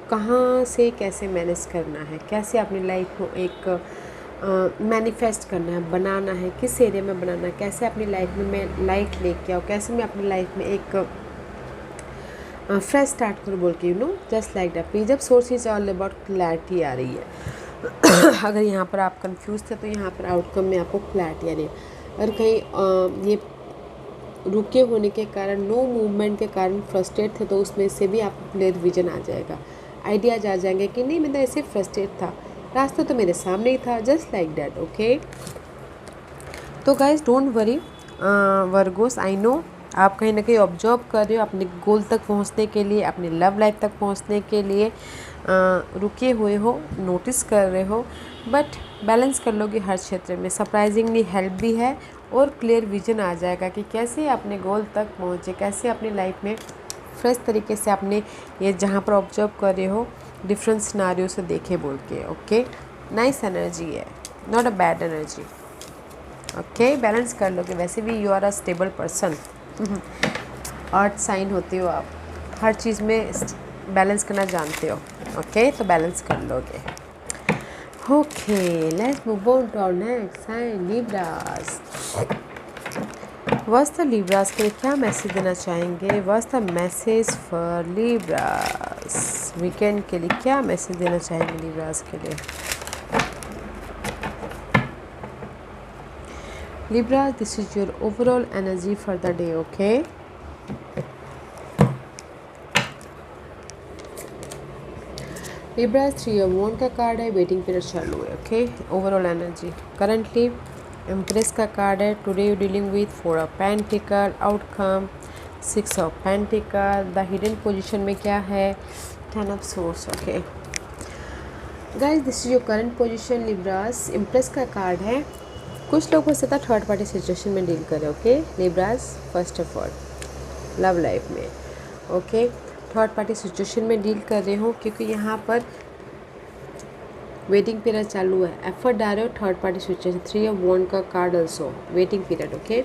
कहाँ से कैसे मैनेज करना है, कैसे अपनी लाइफ को एक मैनिफेस्ट करना है, बनाना है, किस एरिया में बनाना है, कैसे अपनी लाइफ में मैं लाइट लेके आऊँ, कैसे मैं अपनी लाइफ में एक फ्रेश स्टार्ट करूँ बोल के, just like that. Page of swords is all about clarity आ रही है। अगर यहाँ पर आप कंफ्यूज थे तो यहाँ पर आउटकम में आपको क्लैरिटी आ रही है। अगर कहीं ये रुके होने के कारण, नो मूवमेंट के कारण फ्रस्ट्रेट थे तो उसमें से भी आपको क्लियर विजन आ जाएगा, आइडियाज आ जाएंगे कि नहीं मैं तो ऐसे फ्रस्ट्रेट था, रास्ता तो मेरे सामने ही था, जस्ट लाइक दैट, ओके। तो guys don't worry Virgo's, I know आप कहीं ना कहीं ऑब्जर्व कर रहे हो अपने गोल तक पहुंचने के लिए, अपने लव लाइफ तक पहुंचने के लिए रुके हुए हो, नोटिस कर रहे हो, बट बैलेंस कर लोगे हर क्षेत्र में। सरप्राइजिंगली हेल्प भी है और क्लियर विजन आ जाएगा कि कैसे अपने गोल तक पहुँचे, कैसे अपनी लाइफ में फ्रेश तरीके से अपने ये जहाँ पर ऑब्जर्व कर रहे हो डिफरेंट सिनारियो से देखे बोल के, ओके। नाइस एनर्जी है, not a bad energy, okay. Balance कर लोगे, वैसे भी you are a stable person, earth sign होते हो आप, हर चीज़ में बैलेंस करना जानते हो, ओके। तो बैलेंस कर लोगे, okay. Let's move on to our next sign, Libras. What's the Libras के लिए क्या मैसेज देना चाहेंगे? What's the message for Libras weekend के लिए? क्या मैसेज देना चाहेंगे लिब्रास के लिए? Libra, this is your overall energy for the day, okay? Libra, 3 of Wands का कार्ड है, वेटिंग पीरियड चालू है, okay. Overall energy currently empress का कार्ड है, today you dealing with 4 of pentacle, outcome 6 of pentacle, the hidden position में क्या है, 10 of source, okay. Guys, this is your current position Libras. Empress का card है, कुछ लोग हो सकता है थर्ड पार्टी सिचुएशन में डील करें, okay Libras. First of all love life में, ओके, थर्ड पार्टी सिचुएशन में डील कर रहे हो क्योंकि यहाँ पर वेटिंग पीरियड चालू है, एफर्ट डाल रहे हो, third party situation. 3 of wand का card also, waiting period, okay.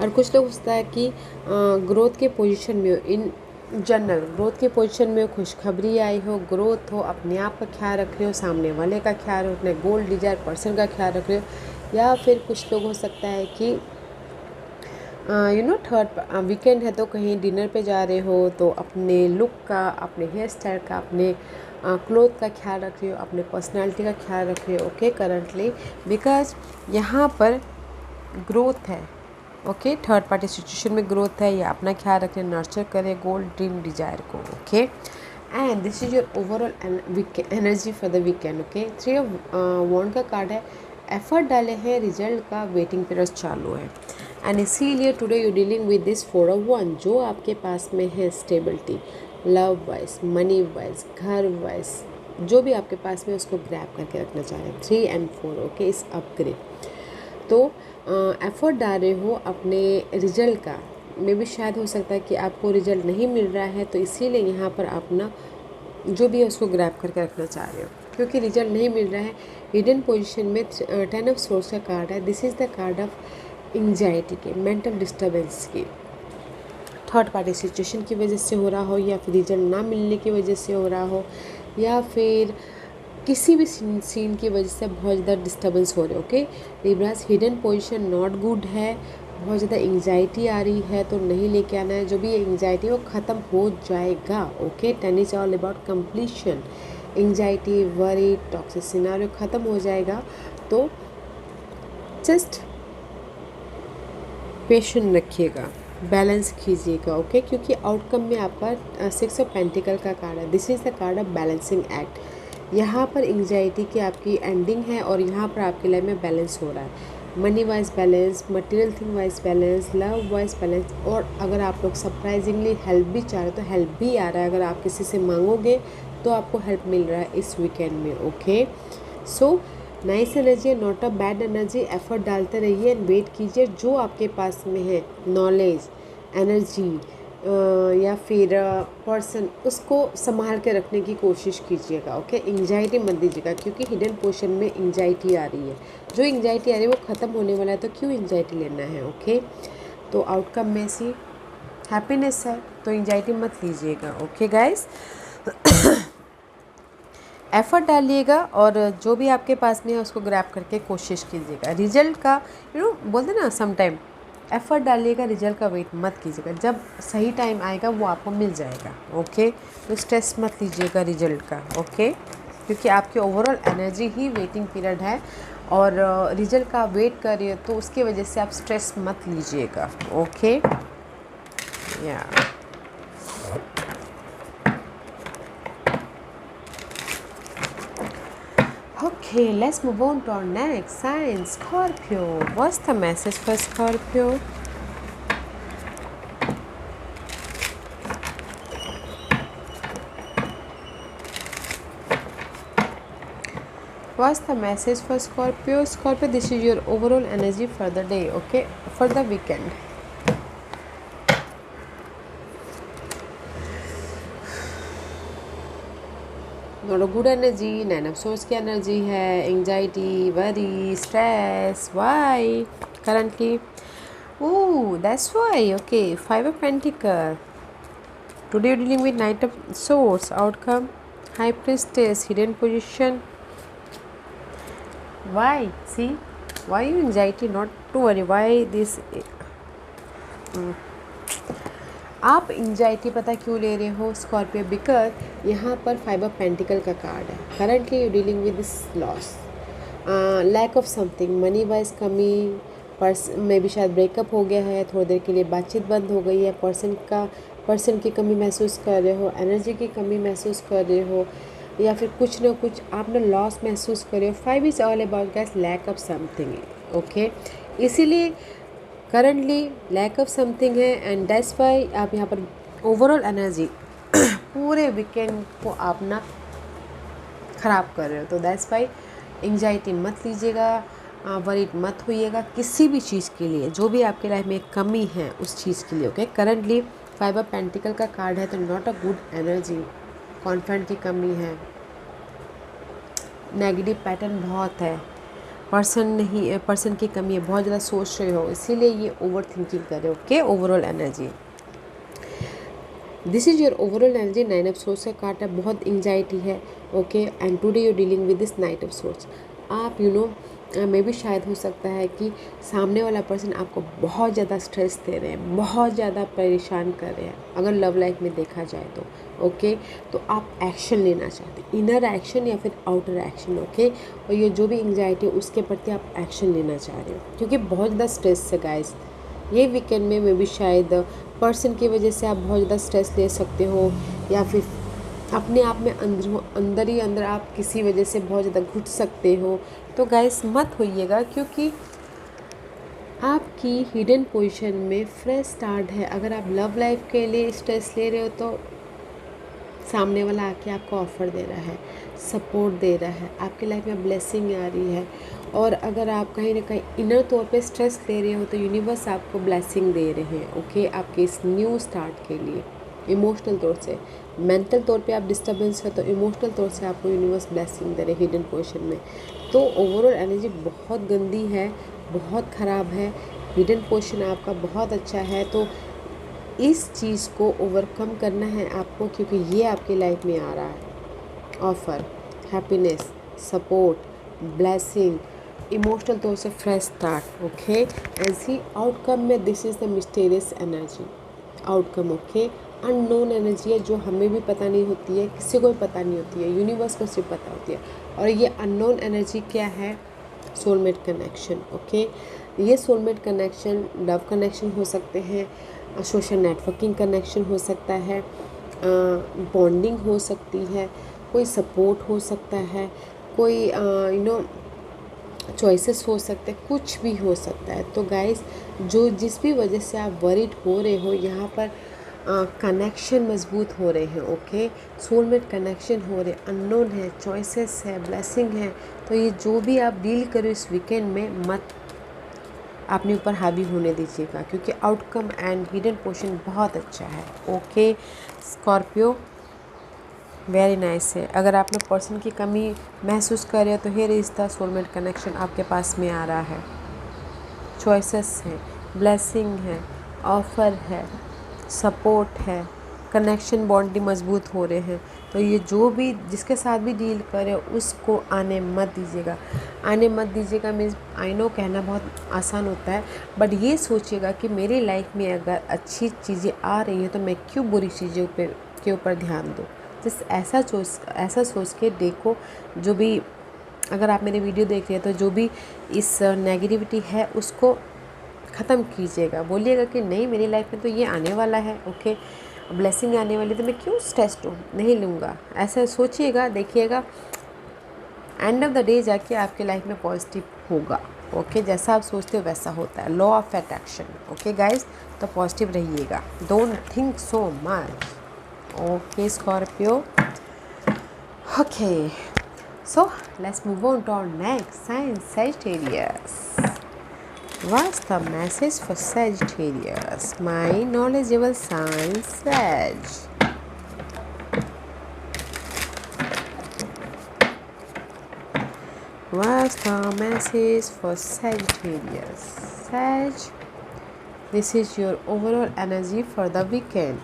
और कुछ लोग होता है कि ग्रोथ के पोजीशन में हो, इन जनरल ग्रोथ के पोजीशन में हो, खुशखबरी आई हो, ग्रोथ हो, अपने आप का ख्याल रख रहे हो, सामने वाले का ख्याल हो, अपने गोल डिजायर पर्सन का ख्याल रख रहे हो, या फिर कुछ लोग हो सकता है कि थर्ड वीकेंड है तो कहीं डिनर पे जा रहे हो तो अपने लुक का, अपने हेयर स्टाइल का, अपने क्लोथ का ख्याल रख रही हो, अपने पर्सनालिटी का ख्याल रख रही हो, ओके करंटली, बिकॉज यहाँ पर ग्रोथ है, ओके थर्ड पार्टी सिचुएशन में ग्रोथ है, या अपना ख्याल रखें, नर्चर करें गोल ड्रीम डिजायर को, okay and this is your overall energy for the weekend, okay 3 of wand का कार्ड है, एफर्ट डाले हैं, रिजल्ट का वेटिंग पीरियड चालू है एंड इसीलिए today you dealing with this 4 of wand जो आपके पास में है stability, love wise, money wise, घर वाइज, जो भी आपके पास में उसको ग्रैब करके रखना चाह रहे हैं 3 and 4, ओके इस अपग्रेड। तो एफर्ट डाल रहे हो अपने रिजल्ट का, मे भी शायद हो सकता है कि आपको रिजल्ट नहीं मिल रहा है, तो इसीलिए यहाँ पर अपना जो भी है उसको ग्रैब करके रखना चाह रहे हो क्योंकि रिजल्ट नहीं मिल रहा है। हिडन पोजीशन में 10 ऑफ सोर्स का कार्ड है, this is the card of anxiety के, मेंटल डिस्टर्बेंस की, थर्ड पार्टी सिचुएशन की वजह से हो रहा हो, या फिर रिजल्ट ना मिलने की वजह से हो रहा हो, या फिर किसी भी सीन की वजह से बहुत ज़्यादा डिस्टर्बेंस हो रहे, okay Libras hidden position not good है, बहुत ज़्यादा एंजाइटी आ रही है तो नहीं लेके आना है, जो भी एंजाइटी वो ख़त्म हो जाएगा, okay 10 is all about completion, anxiety worry toxic scenario ख़त्म हो जाएगा, तो जस्ट पेशेंट रखिएगा, बैलेंस कीजिएगा, ओके क्योंकि आउटकम में आपका 6 ऑफ पेंटिकल का कार्ड है, this is the card of balancing act. यहाँ पर एंजाइटी की आपकी एंडिंग है और यहाँ पर आपकी लाइफ में बैलेंस हो रहा है, money wise balance, material thing wise balance, love wise balance, और अगर आप लोग सरप्राइजिंगली हेल्प भी चाह रहे हो तो हेल्प भी आ रहा है, अगर आप किसी से मांगोगे तो आपको हेल्प मिल रहा है इस वीकेंड में, okay so nice energy, not a bad energy, effort डालते रहिए एंड वेट कीजिए, जो आपके पास में है नॉलेज, एनर्जी या फिर पर्सन, उसको संभाल के रखने की कोशिश कीजिएगा, ओके एंजाइटी मत दीजिएगा क्योंकि हिडन पोर्शन में एंजाइटी आ रही है, जो एंजाइटी आ रही है वो ख़त्म होने वाला है, तो क्यों एंजाइटी लेना है, ओके तो आउटकम में सी हैप्पीनेस है, तो एंजाइटी मत लीजिएगा, ओके गाइस एफर्ट डालिएगा और जो भी आपके पास में है उसको ग्रैब करके कोशिश कीजिएगा, रिजल्ट का बोलते ना सम टाइम एफर्ट डालिएगा, रिजल्ट का वेट मत कीजिएगा, जब सही टाइम आएगा वो आपको मिल जाएगा, ओके तो स्ट्रेस मत लीजिएगा रिजल्ट का, ओके क्योंकि आपकी ओवरऑल एनर्जी ही वेटिंग पीरियड है और रिजल्ट का वेट कर रही हो तो उसकी वजह से आप स्ट्रेस मत लीजिएगा, ओके या Okay, let's move on to our next sign, Scorpio. What's the message for Scorpio? What's the message for Scorpio? Scorpio, this is your overall energy for the day, okay? For the weekend. Not a good energy, 9 of Swords की energy है, anxiety, worry, stress, why? Currently, oh, that's why, okay, 5 of Pentacles. Today you're dealing with Knight of Swords, outcome, High Priestess, hidden position. Why? See, why you anxiety? Not to worry. Why this? आप anxiety पता क्यों ले रहे हो Scorpio? Because यहाँ पर 5 of pentacle का card है, currently you dealing with this loss, lack of something, money wise कमी, पर्सन में भी शायद ब्रेकअप हो गया है, थोड़ी देर के लिए बातचीत बंद हो गई है, पर्सन की कमी महसूस कर रहे हो, एनर्जी की कमी महसूस कर रहे हो, या फिर कुछ ना कुछ आपने लॉस महसूस कर रहे हो। 5 is all about guys lack of something, okay इसीलिए करंटली लैक ऑफ समथिंग है एंड दैट्स वाई आप यहाँ पर ओवरऑल एनर्जी पूरे वीकेंड को आप ना ख़राब कर रहे हो, तो दैट्स वाई एंजाइटी मत लीजिएगा, वरीड मत होइएगा किसी भी चीज़ के लिए, जो भी आपके लाइफ में कमी है उस चीज़ के लिए, ओके करंटली 5 ऑफ पेंटिकल का कार्ड है तो not a good energy, confident की कमी है, नेगेटिव पैटर्न बहुत है, पर्सन की कमी है, बहुत ज़्यादा सोच रहे हो इसीलिए ये ओवर थिंकिंग कर रहे हो, okay overall energy, this is your overall energy. 9 of swords का कार्ड है, बहुत एंजाइटी है, okay and today you dealing with this night of source. आप मे भी शायद हो सकता है कि सामने वाला पर्सन आपको बहुत ज़्यादा स्ट्रेस दे रहे हैं, बहुत ज़्यादा परेशान कर रहे हैं, अगर लव लाइफ में देखा जाए तो ओके। तो आप एक्शन लेना चाहते हैं, इनर एक्शन या फिर आउटर एक्शन, ओके। और ये जो भी एंग्जाइटी है उसके प्रति आप एक्शन लेना चाह रहे हो, क्योंकि बहुत ज़्यादा स्ट्रेस है गाइस ये वीकेंड में। भी शायद पर्सन की वजह से आप बहुत ज़्यादा स्ट्रेस ले सकते हो, या फिर अपने आप में अंदर ही अंदर आप किसी वजह से बहुत ज़्यादा घुट सकते हो। तो गाइस मत होइएगा, क्योंकि आपकी हिडन पोजीशन में फ्रेश स्टार्ट है। अगर आप लव लाइफ के लिए स्ट्रेस ले रहे हो तो सामने वाला आके आपको ऑफ़र दे रहा है, सपोर्ट दे रहा है, आपकी लाइफ में ब्लेसिंग आ रही है। और अगर आप कहीं ना कहीं इनर तौर पे स्ट्रेस ले रहे हो तो यूनिवर्स आपको ब्लेसिंग दे रहे हैं, ओके, आपके इस न्यू स्टार्ट के लिए। इमोशनल तौर से, मेंटल तौर पे आप डिस्टर्बेंस है तो इमोशनल तौर से आपको यूनिवर्स ब्लेसिंग दे रहे हैं हिडन पोजीशन में। तो ओवरऑल एनर्जी बहुत गंदी है, बहुत ख़राब है। हिडन पोजीशन आपका बहुत अच्छा है, तो इस चीज़ को ओवरकम करना है आपको, क्योंकि ये आपकी लाइफ में आ रहा है offer, happiness, support, blessing, emotional तौर से फ्रेश स्टार्ट, ओके। ऐसी आउटकम में this is the mysterious energy outcome, okay. Unknown energy है जो हमें भी पता नहीं होती है, किसी को भी पता नहीं होती है, यूनिवर्स को सिर्फ पता होती है। और ये अननोन एनर्जी क्या है? Soulmate connection, okay. ये सोलमेट कनेक्शन लव कनेक्शन हो सकते हैं, सोशल नेटवर्किंग कनेक्शन हो सकता है, बॉन्डिंग हो सकती है, कोई सपोर्ट हो सकता है, कोई चॉइसेस हो सकते हैं, कुछ भी हो सकता है। तो गाइस जो जिस भी वजह से आप वरीड हो रहे हो, यहाँ पर कनेक्शन मजबूत हो रहे हैं, ओके। सोलमेट कनेक्शन हो रहे, अननोन है, चॉइसेस है, ब्लेसिंग है। तो ये जो भी आप डील करो इस वीकेंड में, मत अपने ऊपर हावी होने दीजिएगा, क्योंकि आउटकम एंड हिडन पोर्शन बहुत अच्छा है, ओके। स्कॉर्पियो वेरी नाइस है। अगर आप लोग पर्सन की कमी महसूस कर रहे हो तो here is the soulmate connection आपके पास में आ रहा है। चॉइसेस है, ब्लेसिंग है, ऑफ़र है, सपोर्ट है, कनेक्शन बॉन्डिंग मजबूत हो रहे हैं। तो ये जो भी जिसके साथ भी डील करे उसको आने मत दीजिएगा। आने मत दीजिएगा मीन्स आई नो कहना बहुत आसान होता है, बट ये सोचिएगा कि मेरी लाइफ में अगर अच्छी चीज़ें आ रही हैं तो मैं क्यों बुरी चीज़ों के ऊपर ध्यान दूँ। जिस ऐसा सोच के देखो। जो भी अगर आप मेरे वीडियो देख रहे हैं तो जो भी इस नेगेटिविटी है उसको ख़त्म कीजिएगा। बोलिएगा कि नहीं मेरी लाइफ में तो ये आने वाला है, ओके, ब्लेसिंग आने वाली, तो मैं क्यों स्ट्रेस्ड हूँ, नहीं लूँगा। ऐसा सोचिएगा, देखिएगा एंड ऑफ द डे जाके आपके लाइफ में पॉजिटिव होगा, ओके। जैसा आप सोचते हो वैसा होता है, law of attraction, okay guys. तो पॉजिटिव रहिएगा, don't think so much, okay Scorpio, okay. So let's move on to our next sign, Sagittarius. What's the message for Sagittarius? My knowledgeable sign, Sag. What's the message for Sagittarius? Sag, this is your overall energy for the weekend.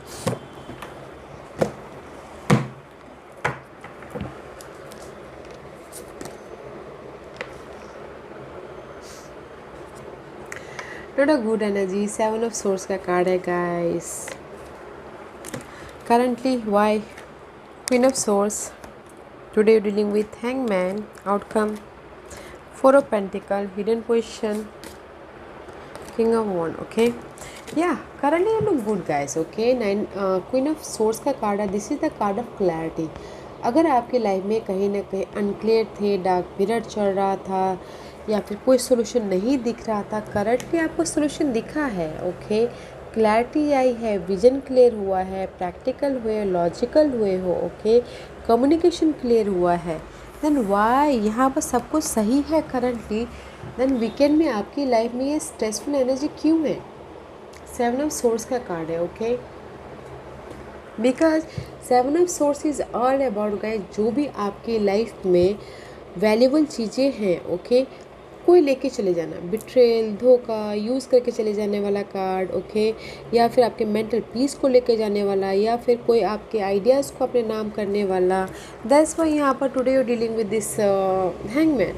Not a good energy. 7 of Swords का card है guys. Currently, why? Queen of Swords. Today you're dealing with Hangman. Outcome. 4 of Pentacles. Hidden position. King of Wands. Okay. Yeah. Currently you look good guys. Okay. Queen of Swords का card है. This is the card of clarity. अगर आपकी life में कहीं ना कहीं unclear थे, dark period चल रहा था, या फिर कोई सोल्यूशन नहीं दिख रहा था, करंटली आपको सोल्यूशन दिखा है, ओके। क्लैरिटी आई है, विजन क्लियर हुआ है, प्रैक्टिकल हुए, लॉजिकल हुए हो, ओके। कम्युनिकेशन क्लियर हुआ है। देन वाई यहाँ पर सब कुछ सही है करंटली, देन वीकेंड में आपकी लाइफ में ये स्ट्रेसफुल एनर्जी क्यों है? 7 ऑफ सोर्स का कार्ड है, okay. Because 7 of source is all about guys, जो भी आपकी लाइफ में वैल्यूबल चीज़ें हैं, ओके, कोई लेके चले जाना, बिट्रेल, धोखा, यूज़ करके चले जाने वाला कार्ड, ओके, या फिर आपके मेंटल पीस को लेके जाने वाला, या फिर कोई आपके आइडियाज़ को अपने नाम करने वाला। दैट्स व्हाई यहाँ पर today you dealing with this hangman,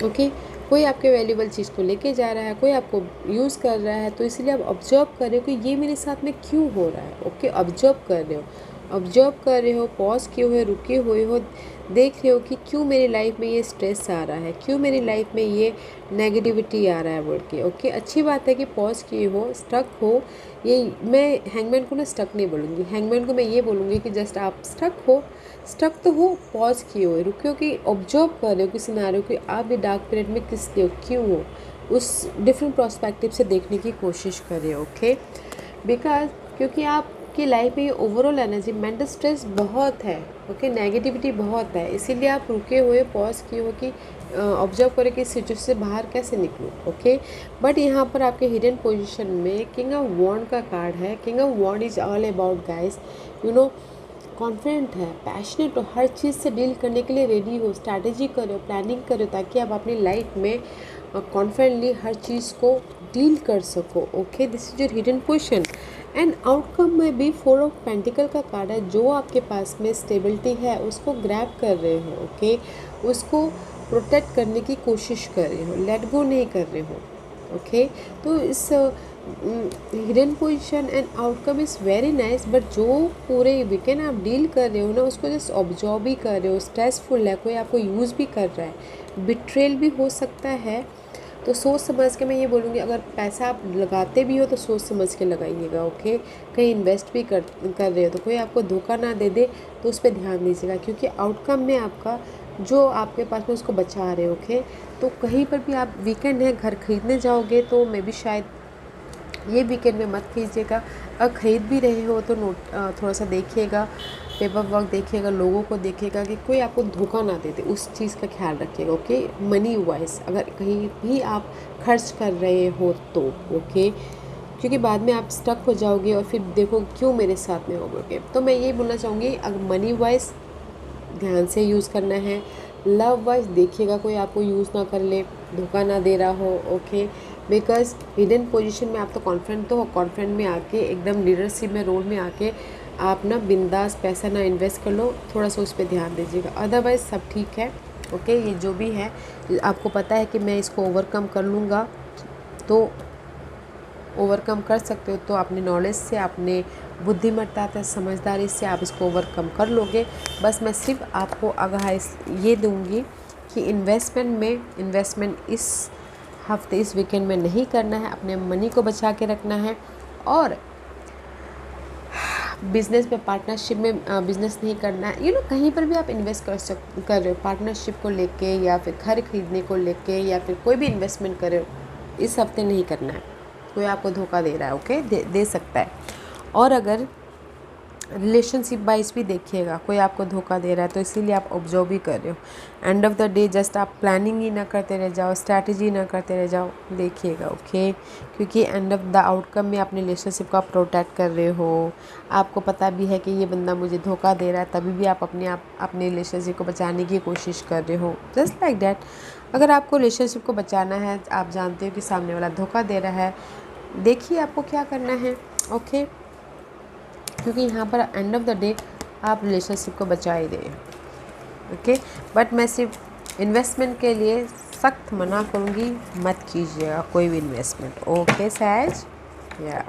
okay. कोई आपके वैल्यूबल चीज़ को लेके जा रहा है, कोई आपको यूज़ कर रहा है, तो इसलिए आप ऑब्जर्व कर रहे हो कि ये मेरे साथ में क्यों हो रहा है। ओके, ऑब्जर्व कर रहे हो, ऑब्जर्व कर रहे हो, पॉज किए हुए, रुके हुए हो, देख रहे हो कि क्यों मेरी लाइफ में ये स्ट्रेस आ रहा है, क्यों मेरी लाइफ में ये नेगेटिविटी आ रहा है बोल के। ओके, अच्छी बात है कि पॉज किए हो, स्टक हो। ये मैं हैंगमैन को ना स्टक नहीं बोलूँगी, हैंगमैन को मैं ये बोलूँगी कि जस्ट आप स्टक हो, स्टक तो हो, पॉज किए हुए, रुके हो, कि ऑब्जर्व कर रहे हो कि सिनारियो कि आप भी डार्क पीरियड में किस लिए हो, क्यों हो, उस डिफरेंट पर्सपेक्टिव से देखने की कोशिश करें। ओके, बिकॉज क्योंकि आपकी लाइफ में ओवरऑल एनर्जी, मेंटल स्ट्रेस बहुत है। ओके, नेगेटिविटी बहुत है, इसीलिए आप रुके हुए, पॉज किए हो कि ऑब्जर्व करें कि इस सिचुएशन से बाहर कैसे निकलूँ। ओके, बट यहाँ पर आपके हिडन पोजीशन में किंग ऑफ वॉन्ड का कार्ड है। King of wand is all about guys, you know, confident है, पैशनेट हो, हर चीज़ से डील करने के लिए रेडी हो, स्ट्रैटेजी करो, प्लानिंग करो, ताकि आप अपनी लाइफ में कॉन्फिडेंटली हर चीज़ को डील कर सको। Okay, this is your hidden position. And outcome में भी 4 ऑफ पेंटिकल का कार्ड है। जो आपके पास में स्टेबिलिटी है उसको ग्रैब कर रहे हो। ओके, उसको प्रोटेक्ट करने की कोशिश कर रहे हो, लेट गो नहीं कर रहे हो। ओके, तो इस hidden position and outcome is very nice, but जो पूरे वीकेंड आप डील कर रहे हो ना, उसको जस्ट ऑब्जर्व भी कर रहे हो, स्ट्रेसफुल है, कोई आपको यूज़ भी कर रहा है, बिट्रेल भी हो सकता है। तो सोच समझ के मैं ये बोलूँगी, अगर पैसा आप लगाते भी हो तो सोच समझ के लगाइएगा। ओके, कहीं इन्वेस्ट भी कर रहे हो तो कोई आपको धोखा ना दे दे, तो उस पर ध्यान दीजिएगा, क्योंकि आउटकम में आपका जो आपके पास में उसको बचा रहे हो। ओके, तो कहीं पर भी आप वीकेंड है घर खरीदने जाओगे तो मे भी शायद ये वीकेंड में मत कीजिएगा। अगर ख़रीद भी रहे हो तो थोड़ा सा देखिएगा, पेपर वर्क देखिएगा, लोगों को देखिएगा कि कोई आपको धोखा ना दे दे, उस चीज़ का ख्याल रखिएगा। ओके, मनी वाइज अगर कहीं भी आप खर्च कर रहे हो तो ओके, क्योंकि बाद में आप स्टक हो जाओगे और फिर देखो क्यों मेरे साथ में होगे। तो मैं ये बोलना चाहूँगी, अगर मनी वाइज ध्यान से यूज़ करना है, लव वाइज देखिएगा कोई आपको यूज़ ना कर ले, धोखा ना दे रहा हो। ओके, बिकॉज हिडन पोजीशन में आप तो कॉन्फिडेंट तो हो, कॉन्फिडेंट में आके एकदम लीडरशिप में रोल में आके आप ना बिंदास पैसा ना इन्वेस्ट कर लो, थोड़ा सा उस पर ध्यान दीजिएगा, अदरवाइज़ सब ठीक है। ओके, ये जो भी है आपको पता है कि मैं इसको ओवरकम कर लूँगा, तो ओवरकम कर सकते हो, तो अपने नॉलेज से, अपने बुद्धिमत्ता से, समझदारी से आप इसको ओवरकम कर लोगे। बस मैं सिर्फ आपको आगाह ये दूंगी कि इन्वेस्टमेंट इस हफ्ते, इस वीकेंड में नहीं करना है, अपने मनी को बचा के रखना है, और बिज़नेस में, पार्टनरशिप में बिज़नेस नहीं करना है। यू नो, कहीं पर भी आप इन्वेस्ट कर रहे हो, पार्टनरशिप को लेके या फिर घर खरीदने को लेके या फिर कोई भी इन्वेस्टमेंट कर रहे हो, इस हफ्ते नहीं करना है। कोई आपको धोखा दे रहा है, ओके, दे सकता है। और अगर रिलेशनशिप वाइज भी देखिएगा, कोई आपको धोखा दे रहा है, तो इसीलिए आप ऑब्जर्व भी कर रहे हो। End of the day just आप प्लानिंग ही ना करते रह जाओ, स्ट्रैटेजी ना करते रह जाओ, देखिएगा। ओके, क्योंकि एंड ऑफ द आउटकम में अपने रिलेशनशिप को आप प्रोटेक्ट कर रहे हो, आपको पता भी है कि ये बंदा मुझे धोखा दे रहा है, तभी भी आप अपने रिलेशनशिप को बचाने की कोशिश कर रहे हो, जस्ट लाइक दैट। अगर आपको रिलेशनशिप को बचाना है, आप जानते हो कि सामने वाला धोखा दे रहा है, देखिए आपको क्या करना है। ओके, क्योंकि यहाँ पर एंड ऑफ द डे आप रिलेशनशिप को बचा ही रहे हैं। ओके, बट मैं सिर्फ इन्वेस्टमेंट के लिए सख्त मना करूँगी, मत कीजिएगा कोई भी इन्वेस्टमेंट। ओके सहज, या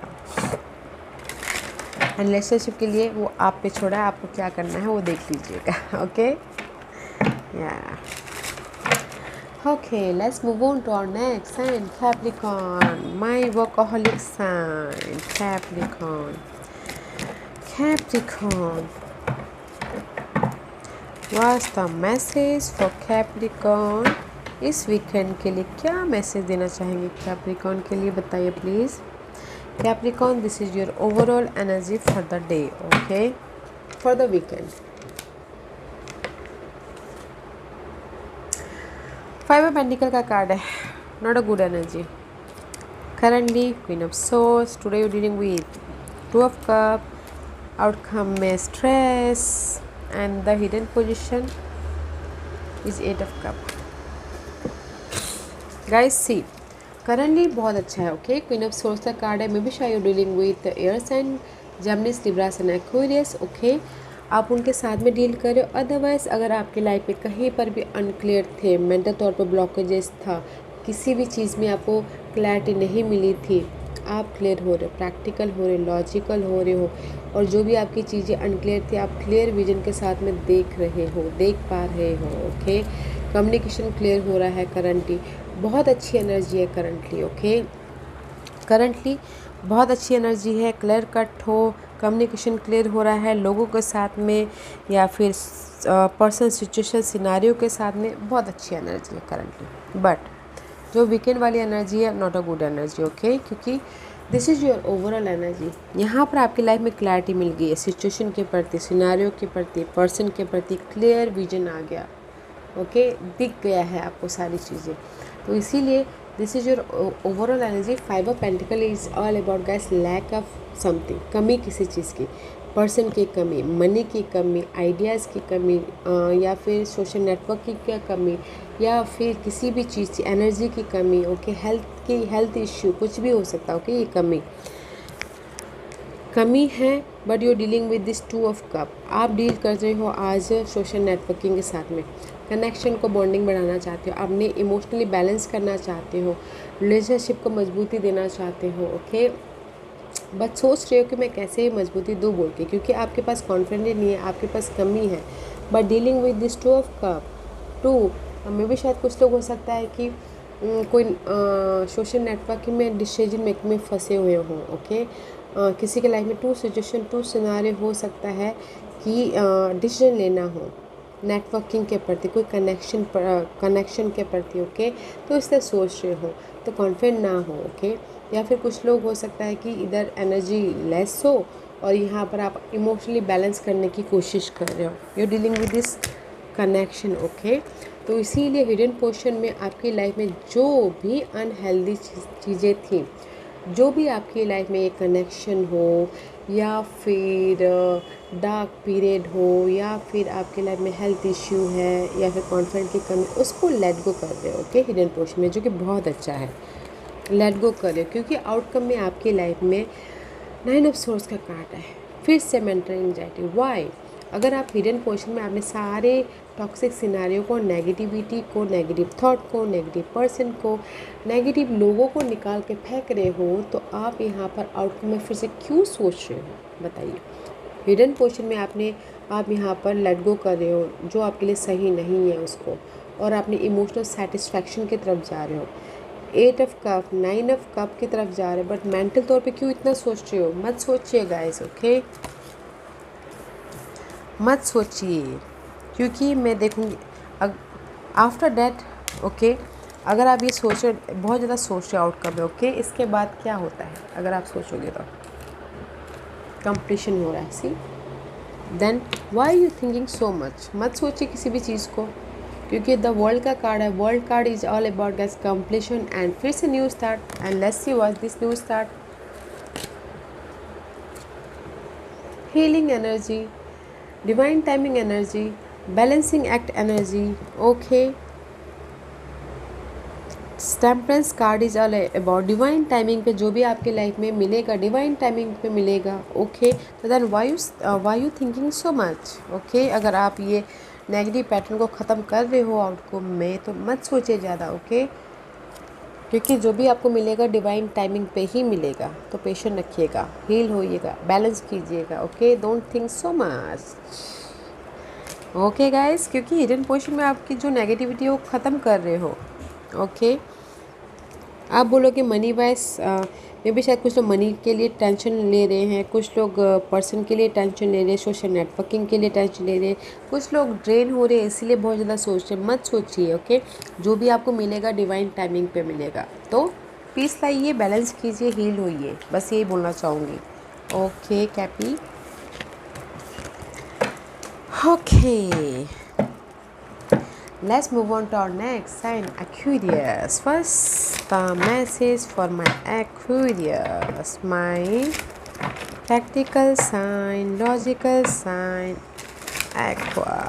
रिलेशनशिप के लिए वो आप पे छोड़ा है, आपको क्या करना है वो देख लीजिएगा। ओके, या okay, let's move on to our next sign, Capricorn, my workaholic sign, Capricorn. What's the message for Capricorn इस वीकेंड के लिए? क्या मैसेज देना चाहेंगे Capricorn के लिए, बताइए please. Capricorn, this is your overall energy for the day, okay, for the weekend. 5 of Pentacles का कार्ड है, not a good energy. Currently, Queen of Swords. Today you're dealing with 2 of Cups. Outcome में stress, and the hidden position is 8 of Cups. Guys, see, currently बहुत अच्छा है। Okay, Queen of Swords का card है, may be शायद you're dealing with air sign, Gemini, Libra and Aquarius. Okay, आप उनके साथ में डील कर रहे हो। अदरवाइज़ अगर आपकी लाइफ में कहीं पर भी अनक्लियर थे, मेंटल तौर पर ब्लॉकेजेस था, किसी भी चीज़ में आपको क्लैरिटी नहीं मिली थी, आप क्लियर हो रहे हो, प्रैक्टिकल हो रहे हो, लॉजिकल हो रहे हो, और जो भी आपकी चीज़ें अनक्लियर थी आप क्लियर विजन के साथ में देख रहे हो, देख पा रहे हो। ओके, कम्युनिकेशन क्लियर हो रहा है करंटली, बहुत अच्छी एनर्जी है करंटली। ओके, करंटली बहुत अच्छी एनर्जी है, क्लियर कट हो, कम्युनिकेशन क्लियर हो रहा है लोगों के साथ में या फिर पर्सन सिचुएशन सिनारियो के साथ में, बहुत अच्छी एनर्जी है करंटली। बट जो वीकेंड वाली एनर्जी है not a good energy. Okay, क्योंकि this is your overall energy. यहाँ पर आपकी लाइफ में क्लैरिटी मिल गई है, सिचुएशन के प्रति, सिनारियो के प्रति, पर्सन के प्रति क्लियर विजन आ गया। ओके, दिख गया है आपको सारी चीज़ें, तो इसीलिए this is your overall energy. 5 of pentacle is all about guys lack of something, कमी किसी चीज़ की, पर्सन की कमी, मनी की कमी, आइडियाज़ की कमी, या फिर सोशल नेटवर्क की कमी, या फिर किसी भी चीज़ की एनर्जी की कमी। ओके, हेल्थ इश्यू कुछ भी हो सकता है। ओके, ये कमी है, but you dealing with this 2 of cup. आप डील कर रहे हो आज सोशल नेटवर्किंग के साथ में, कनेक्शन को बॉन्डिंग बढ़ाना चाहते हो, अपने इमोशनली बैलेंस करना चाहते हो, रिलेशनशिप को मजबूती देना चाहते हो। ओके, बट सोच रहे हो कि मैं कैसे मजबूती दूँ बोल के, क्योंकि आपके पास कॉन्फिडेंस नहीं है, आपके पास कमी है। But dealing with this 2 of cup, 2 में भी शायद कुछ लोग हो सकता है कि कोई सोशल नेटवर्किंग में डिसीजन मेकिंग में फंसे हुए हों। ओके, किसी के लाइफ में 2 सिचुएशन 2 सिनारियो हो सकता है कि डिसीजन लेना हो नेटवर्किंग के प्रति, कोई कनेक्शन के प्रति। ओके, तो इस तरह सोच रहे हो तो कॉन्फिडेंट ना हो। ओके, या फिर कुछ लोग हो सकता है कि इधर एनर्जी लेस हो और यहाँ पर आप इमोशनली बैलेंस करने की कोशिश कर रहे हो, you dealing with this connection. Okay, तो इसीलिए हिडन पोर्शन में आपकी लाइफ में जो भी अनहेल्दी चीज़ें थी, जो भी आपकी लाइफ में एक कनेक्शन हो या फिर डार्क पीरियड हो या फिर आपके लाइफ में हेल्थ इश्यू है या फिर कॉन्फिडेंस की कमी, उसको लेट गो कर रहे हो। ओके, हिडन पोर्शन में, जो कि बहुत अच्छा है, लेट गो कर रहे हो, क्योंकि आउटकम में आपकी लाइफ में 9 ऑफ सोर्स का कार्ड है, फिर से मेंटल एंजाइटी। वाई? अगर आप हिडन पोर्शन में आपने सारे टॉक्सिक सिनारियों को, नेगेटिविटी को, नेगेटिव थॉट को, नेगेटिव पर्सन को, नेगेटिव लोगों को निकाल के फेंक रहे हो, तो आप यहाँ पर आउटकम में फिर से क्यों सोच रहे हो बताइए। हिडन पोर्शन में आप यहाँ पर लेट गो कर रहे हो जो आपके लिए सही नहीं है उसको, और आपने इमोशनल सेटिस्फैक्शन की तरफ जा रहे हो। 8 ऑफ कप, 9 ऑफ कप की तरफ जा रहे हो, बट मेंटल तौर पे क्यों इतना सोच रहे हो? मत सोचिए गाइस। ओके, मत सोचिए, क्योंकि मैं देखूँगी आफ्टर डैट। ओके, अगर आप ये सोच रहे, बहुत ज़्यादा सोच रहे आउटकम है। ओके, इसके बाद क्या होता है अगर आप सोचोगे तो कंप्लीशन हो रहा है। See then why you thinking so much? मत सोचिए किसी भी चीज़ को, क्योंकि द वर्ल्ड का कार्ड है। World card is all about gas completion and फिर से new start. And let's see what this new start. Healing energy, divine timing energy, balancing act energy. Okay, temperance card is all about divine timing पे जो भी आपके life में मिलेगा, divine timing पे मिलेगा। ओके, तो then why you thinking so much? Okay, अगर आप ये नेगेटिव पैटर्न को ख़त्म कर रहे हो आउटकम में, तो मत सोचिए ज़्यादा। ओके, क्योंकि जो भी आपको मिलेगा डिवाइन टाइमिंग पे ही मिलेगा, तो पेशेंट रखिएगा, हील होइएगा, बैलेंस कीजिएगा। Okay, don't think so much. Okay guys, क्योंकि हिडन पोर्शन में आपकी जो नेगेटिविटी है वो ख़त्म कर रहे हो। ओके, आप बोलोगे मनी वाइज में भी शायद कुछ लोग मनी के लिए टेंशन ले रहे हैं, कुछ लोग पर्सन के लिए टेंशन ले रहे हैं, सोशल नेटवर्किंग के लिए टेंशन ले रहे हैं, कुछ लोग ड्रेन हो रहे हैं इसीलिए बहुत ज़्यादा सोच रहे हैं। मत सोचिए। ओके, जो भी आपको मिलेगा डिवाइन टाइमिंग पे मिलेगा, तो पीस लाइए, बैलेंस कीजिए, हील होइए, बस यही बोलना चाहूँगी। Okay Cappy. Okay, let's move on to our next sign, Aquarius. First, the message for my Aquarius, my practical sign, logical sign, Aqua.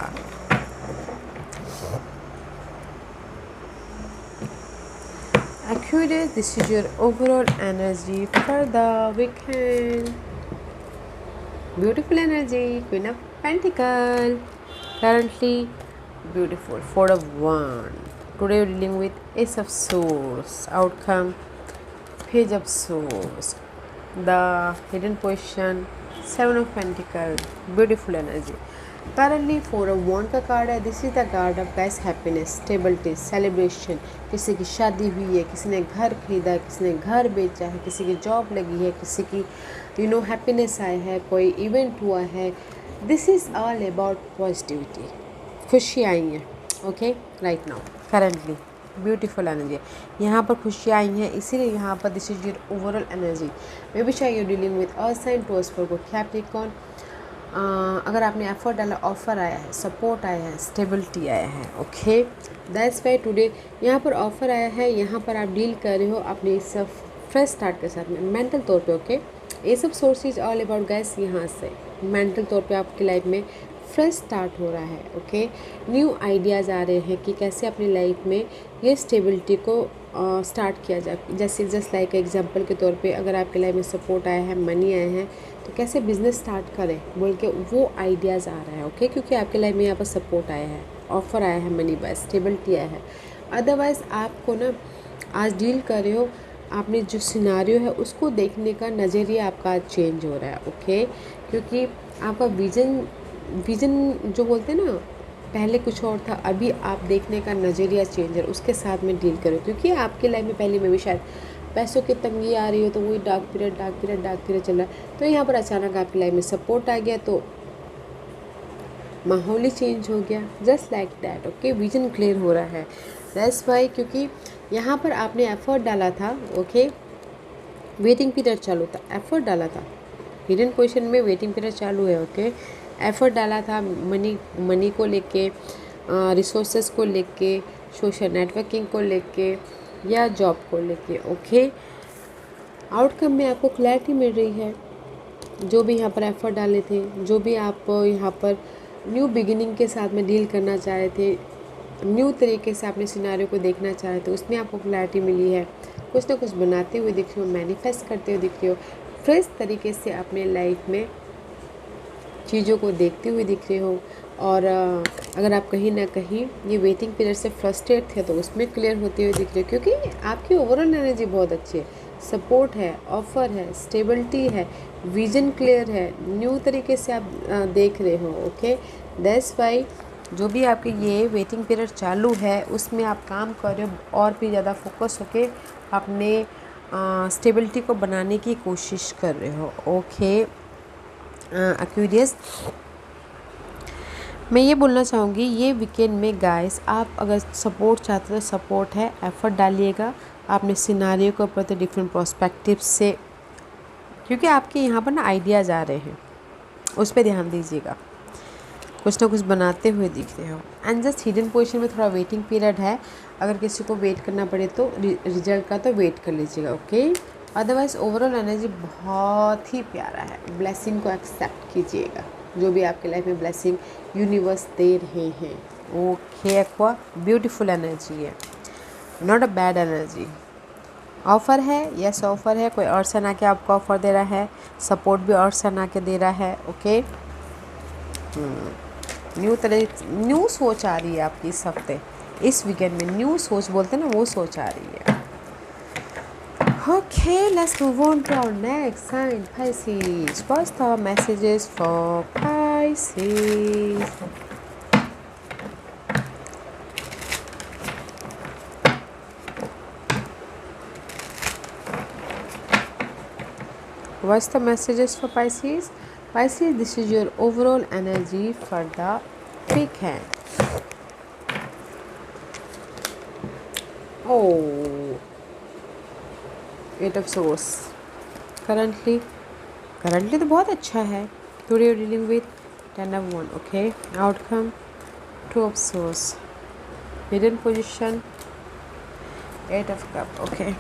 Aquarius, this is your overall energy for the weekend. Beautiful energy, Queen of Pentacle. Currently, beautiful. Four of Wands. Today we're dealing with Ace of Swords. Outcome, Page of Swords. The hidden position, Seven of Pentacles. Beautiful energy. Currently, Four of Wands का card है. This is the card of guys happiness, stability, celebration. किसी की शादी हुई है, किसी ने घर खरीदा, किसी ने घर बेचा है, किसी की जॉब लगी है, किसी की हैप्पीनेस आया है, कोई इवेंट हुआ है. This is all about positivity. खुशी आई हैं. Okay, right now currently beautiful energy. यहाँ पर खुशियाँ आई हैं, इसीलिए यहाँ पर this is your overall energy. Maybe शायद you dealing with earth sign, too for good Capricorn. अगर आपने एफर्ट डाला, ऑफ़र आया है, सपोर्ट आया है, स्टेबिलिटी आया है. ओके, दैट्स वाई टुडे यहाँ पर ऑफ़र आया है. यहाँ पर आप डील कर रहे हो अपने सब फ्रेश स्टार्ट के साथ में मेंटल तौर पे. ओके, ये सब सोर्सेज ऑल अबाउट गाइस. यहाँ से मेंटल तौर पे आपकी लाइफ में फ्रेश स्टार्ट हो रहा है. ओके, न्यू आइडियाज़ आ रहे हैं कि कैसे अपनी लाइफ में ये स्टेबिलिटी को स्टार्ट किया जाए. जैसे जस्ट लाइक एग्जांपल के तौर पे अगर आपके लाइफ में सपोर्ट आया है, मनी आए हैं, तो कैसे बिज़नेस स्टार्ट करें बोल के वो आइडियाज़ आ रहा है. ओके, क्योंकि आपके लाइफ में यहाँ पर सपोर्ट आया है, ऑफ़र आया है, मनी वाइज स्टेबिलिटी आया है. अदरवाइज़ आपको ना आज डील कर रहे हो, आपने जो सिनारियो है उसको देखने का नज़रिया आपका चेंज हो रहा है. ओके, क्योंकि आपका विज़न जो बोलते हैं ना, पहले कुछ और था, अभी आप देखने का नज़रिया चेंज है, उसके साथ में डील करो. क्योंकि आपके लाइफ में पहले में भी शायद पैसों की तंगी आ रही हो, तो वही डार्क पीरियड चल रहा है. तो यहाँ पर अचानक आपकी लाइफ में सपोर्ट आ गया, तो माहौल ही चेंज हो गया. Just like that. Okay, vision clear हो रहा है. दैट्स वाई, क्योंकि यहाँ पर आपने एफर्ट डाला था. ओके, वेटिंग पीरियड चालू था, एफर्ट डाला था. हिडन पोजीशन में वेटिंग पीरियड चालू है. ओके, एफर्ट डाला था मनी को लेके, रिसोर्सेज को लेके, सोशल नेटवर्किंग को लेके या जॉब को लेके. ओके, आउटकम में आपको क्लैरिटी मिल रही है. जो भी यहाँ पर एफर्ट डाले थे, जो भी आप यहाँ पर न्यू बिगिनिंग के साथ में डील करना चाह रहे थे, न्यू तरीके से अपने सिनारियो को देखना चाह रहे थे, उसमें आपको क्लैरिटी मिली है. कुछ ना कुछ बनाते हुए दिख रहे हो, मैनिफेस्ट करते हुए दिख रहे हो, फ्रेश तरीके से अपने लाइफ में चीज़ों को देखते हुए दिख रहे हो. और अगर आप कहीं ना कहीं ये वेटिंग पीरियड से फ्रस्ट्रेट थे, तो उसमें क्लियर होते हुए दिख रहे हो. क्योंकि आपकी ओवरऑल एनर्जी बहुत अच्छी है, सपोर्ट है, ऑफ़र है, स्टेबिलिटी है, विजन क्लियर है, न्यू तरीके से आप देख रहे हो. ओके, दैट्स वाई जो भी आपके ये वेटिंग पीरियड चालू है, उसमें आप काम कर रहे हो और भी ज़्यादा फोकस होके अपने स्टेबिलिटी को बनाने की कोशिश कर रहे हो. ओके एक्वेरियस, मैं ये बोलना चाहूँगी, ये वीकेंड में गाइस आप अगर सपोर्ट चाहते हो तो सपोर्ट है, एफर्ट डालिएगा आपने सिनारियो के ऊपर, तो डिफरेंट पर्सपेक्टिव से, क्योंकि आपके यहाँ पर ना आइडियाज़ आ रहे हैं, उस पर ध्यान दीजिएगा. कुछ ना कुछ बनाते हुए दिख रहे हो. एंड जस्ट हिडन पोजीशन में थोड़ा वेटिंग पीरियड है. अगर किसी को वेट करना पड़े तो रिजल्ट का तो वेट कर लीजिएगा. ओके, अदरवाइज़ ओवरऑल एनर्जी बहुत ही प्यारा है. ब्लेसिंग को एक्सेप्ट कीजिएगा, जो भी आपके लाइफ में ब्लेसिंग यूनिवर्स दे रहे हैं. ओके एक्वा, ब्यूटीफुल एनर्जी है, not a bad energy. Offer है, यस ऑफ़र है. कोई और सन आके आपको ऑफ़र दे रहा है, सपोर्ट भी और सन आके दे रहा है. ओके, न्यू सोच आ रही है आपकी इस हफ्ते, इस वीकेंड में. न्यू सोच बोलते हैं ना, वो सोच आ रही है. Okay, let's move on to our next sign, Pisces. What's the messages for Pisces? What's the messages for Pisces? Pisces, this is your overall energy for the weekend. Oh, Eight of Swords. Currently तो बहुत अच्छा है. Today you're dealing with Ten of Wands. Okay, outcome Two of Swords. Hidden position Eight of Cup. Okay,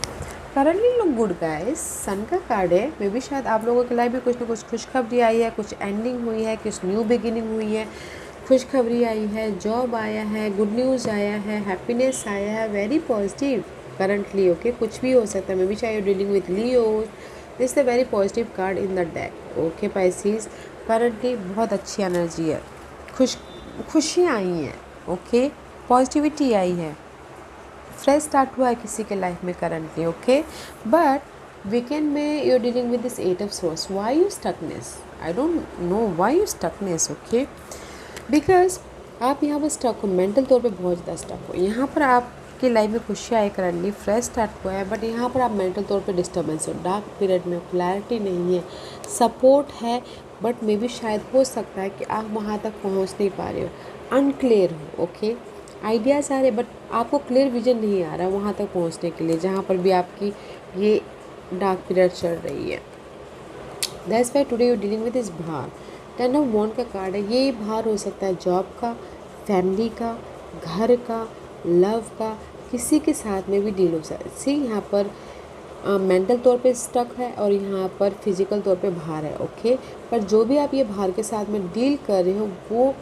currently लोग good guys. सन का card है. May be शायद आप लोगों के लाइफ में कुछ ना कुछ खुशखबरी आई है, कुछ एंडिंग हुई है, कुछ न्यू बिगिनिंग हुई है, खुशखबरी आई है, जॉब आया है, गुड न्यूज़ आया है, हैप्पीनेस आया है, वेरी पॉजिटिव करंटली. ओके, कुछ भी हो सकता है. मे बी शायद you dealing with Leo. This is a very positive card in the deck. Okay Pisces, currently बहुत अच्छी एनर्जी है, खुशियाँ आई हैं, ओके, पॉजिटिविटी आई है, फ्रेश स्टार्ट हुआ है किसी के लाइफ में करंटली, ओके। बट वीकेंड में you are dealing with this 8 of swords, why you stuckness, I don't know why you stuckness, okay, because आप यहाँ पर स्टक हो, मेंटल तौर पे बहुत ज़्यादा स्टक हो। यहाँ पर आपकी लाइफ में खुशियाँ आई करंटली, फ्रेश स्टार्ट हुआ है, बट यहाँ पर आप मेंटल तौर पे डिस्टर्बेंस हो, डार्क पीरियड में क्लैरिटी नहीं है, सपोर्ट है बट मे बी शायद हो सकता है कि आप वहाँ तक पहुँच नहीं पा रहे हो, अनक्लियर हो, ओके। आइडियाज़ आ रहे बट आपको क्लियर विजन नहीं आ रहा वहाँ तक पहुँचने के लिए जहाँ पर भी आपकी ये डार्क पीरियड चल रही है। That's why today you dealing with this भार। 10 ऑफ वॉन्ड का कार्ड है, ये भार हो सकता है जॉब का, फैमिली का, घर का, लव का, किसी के साथ में भी डील हो सकता है। सी यहाँ पर मेंटल तौर पे स्टक है और यहाँ पर फिजिकल तौर पे भार है, ओके। पर जो भी आप ये भार के साथ में डील कर रहे हो वो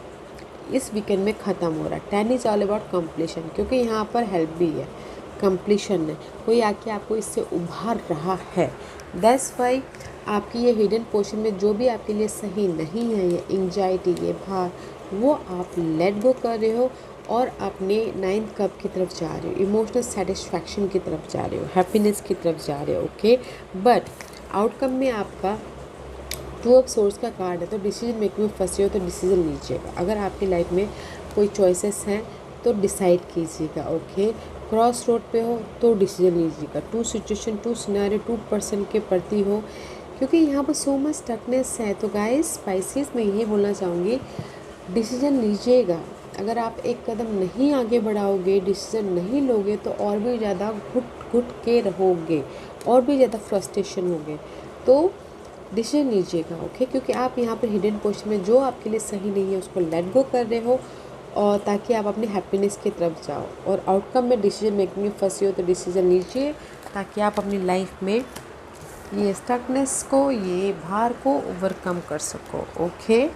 इस वीकेंड में ख़त्म हो रहा है। 10 इज़ ऑल अबाउट कंप्लीशन, क्योंकि यहाँ पर हेल्प भी है, कंप्लीशन है, कोई आके आपको इससे उभार रहा है। दैट्स वाई आपकी ये हिडन पोर्शन में जो भी आपके लिए सही नहीं है, ये एंजाइटी, ये भार, वो आप लेट गो कर रहे हो और अपने 9th कप की तरफ जा रहे हो, इमोशनल सेटिस्फैक्शन की तरफ जा रहे हो, हैप्पीनेस की तरफ जा रहे हो, ओके। बट आउटकम में आपका 2 ऑफ सोर्स का कार्ड है, तो डिसीजन मेकिंग में फंसे हो तो डिसीजन लीजिएगा। अगर आपकी लाइफ में कोई चॉइसेस हैं तो डिसाइड कीजिएगा, ओके। क्रॉस रोड पे हो तो डिसीजन लीजिएगा, 2 सिचुएशन, 2 सिनेरियो, 2 पर्सन के प्रति हो, क्योंकि यहाँ पर सो मच स्टकनेस है। तो गाइस स्पाइसीज मैं यही बोलना चाहूँगी, डिसीजन लीजिएगा। अगर आप एक कदम नहीं आगे बढ़ाओगे, डिसीजन नहीं लोगे तो और भी ज़्यादा घुट घुट के रहोगे, और भी ज़्यादा फ्रस्ट्रेशन होगे। तो डिसीजन लीजिएगा, ओके, क्योंकि आप यहाँ पर हिडन पोर्शन में जो आपके लिए सही नहीं है उसको लेट गो कर रहे हो, और ताकि आप अपनी हैप्पीनेस की तरफ जाओ। और आउटकम में डिसीजन मेकिंग में फंसे हो तो डिसीजन लीजिए ताकि आप अपनी लाइफ में ये स्टकनेस को, ये भार को ओवरकम कर सको, ओके।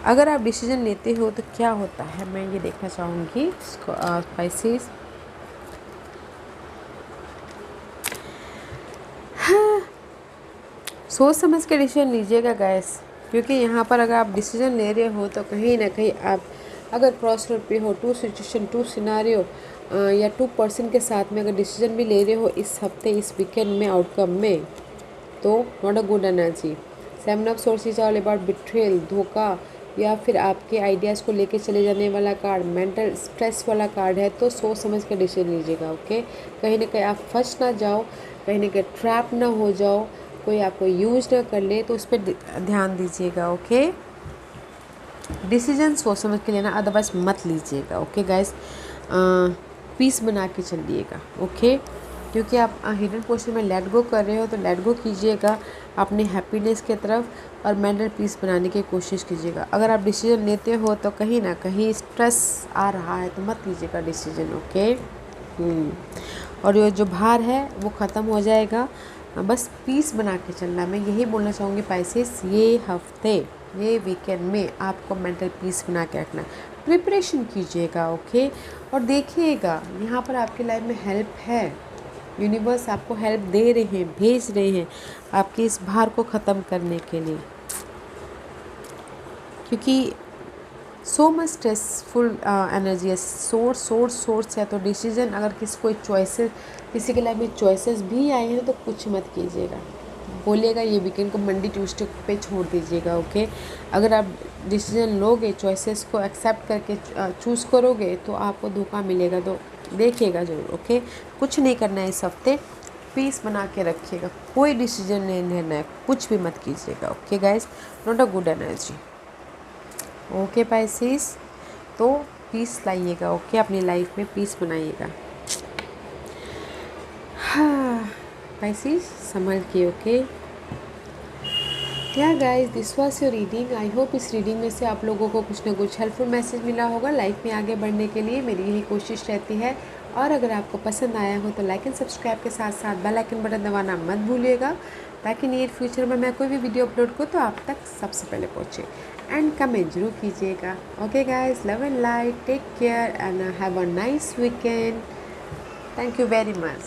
अगर आप डिसीजन लेते हो तो क्या होता है मैं ये देखना चाहूँगी। स्पाइसीज, हाँ, सोच समझ के डिसीजन लीजिएगा गैस, क्योंकि यहाँ पर अगर आप डिसीजन ले रहे हो तो कहीं ना कहीं आप अगर क्रॉस रोड पे हो, 2 सिचुएशन, 2 सिनारियो या 2 पर्सन के साथ में अगर डिसीजन भी ले रहे हो इस हफ्ते, इस वीकेंड में, आउटकम में, तो not a good energy. 7 of swords is all about betrayal, धोखा, या फिर आपके आइडियाज़ को लेके चले जाने वाला कार्ड, मेंटल स्ट्रेस वाला कार्ड है। तो सोच समझ के डिसीजन लीजिएगा, ओके। कहीं ना कहीं आप फंस ना जाओ, कहीं ना कहीं ट्रैप ना हो जाओ, कोई आपको यूज ना कर ले, तो उस पर ध्यान दीजिएगा, ओके। डिसीजन सोच समझ के लेना, अदरवाइज मत लीजिएगा, ओके गाइस। पीस बना के चलिएगा, ओके, क्योंकि आप हिडन पोर्शन में लेट गो कर रहे हो तो लेट गो कीजिएगा अपनी हैप्पीनेस की तरफ और मेंटल पीस बनाने की कोशिश कीजिएगा। अगर आप डिसीजन लेते हो तो कहीं ना कहीं स्ट्रेस आ रहा है तो मत लीजिएगा डिसीजन, ओके। और ये जो भार है वो ख़त्म हो जाएगा, बस पीस बना के चलना। मैं यही बोलना चाहूँगी पाइसेस, ये हफ्ते, ये वीकेंड में आपको मेंटल पीस बना के रखना, प्रिपरेशन कीजिएगा, ओके। और देखिएगा यहाँ पर आपकी लाइफ में हेल्प है, यूनिवर्स आपको हेल्प दे रहे हैं, भेज रहे हैं आपके इस भार को ख़त्म करने के लिए, क्योंकि सो मच स्ट्रेसफुल एनर्जी है, सोर्स है। तो डिसीजन अगर किसी के लाइफ में चॉइसेस भी आए हैं तो कुछ मत कीजिएगा, बोलिएगा ये वीकेंड को मंडे ट्यूसडे पे छोड़ दीजिएगा, ओके। अगर आप डिसीजन लोगे, चॉइसेस को एक्सेप्ट करके चूज़ करोगे तो आपको धोखा मिलेगा, तो देखिएगा ज़रूर, ओके। कुछ नहीं करना है इस हफ्ते, पीस बना के रखिएगा, कोई डिसीजन नहीं लेना है, कुछ भी मत कीजिएगा, okay guys, not a good energy, okay Pisces. तो पीस लाइएगा, ओके, अपनी लाइफ में पीस बनाइएगा। हाँ पाइसेस, संभल के, ओके। क्या guys, this was your reading. I hope इस रीडिंग में से आप लोगों को कुछ ना कुछ हेल्पफुल मैसेज मिला होगा। लाइफ में आगे बढ़ने के लिए मेरी यही कोशिश रहती है। और अगर आपको पसंद आया हो तो लाइक एंड सब्सक्राइब के साथ साथ बेल आइकन बटन दबाना मत भूलिएगा, ताकि नियर फ्यूचर में मैं कोई भी वीडियो अपलोड करूँ तो आप तक सबसे पहले पहुँचे। एंड कमेंट जरूर कीजिएगा, okay guys. Love and light, take care and have a nice weekend. Thank you very much.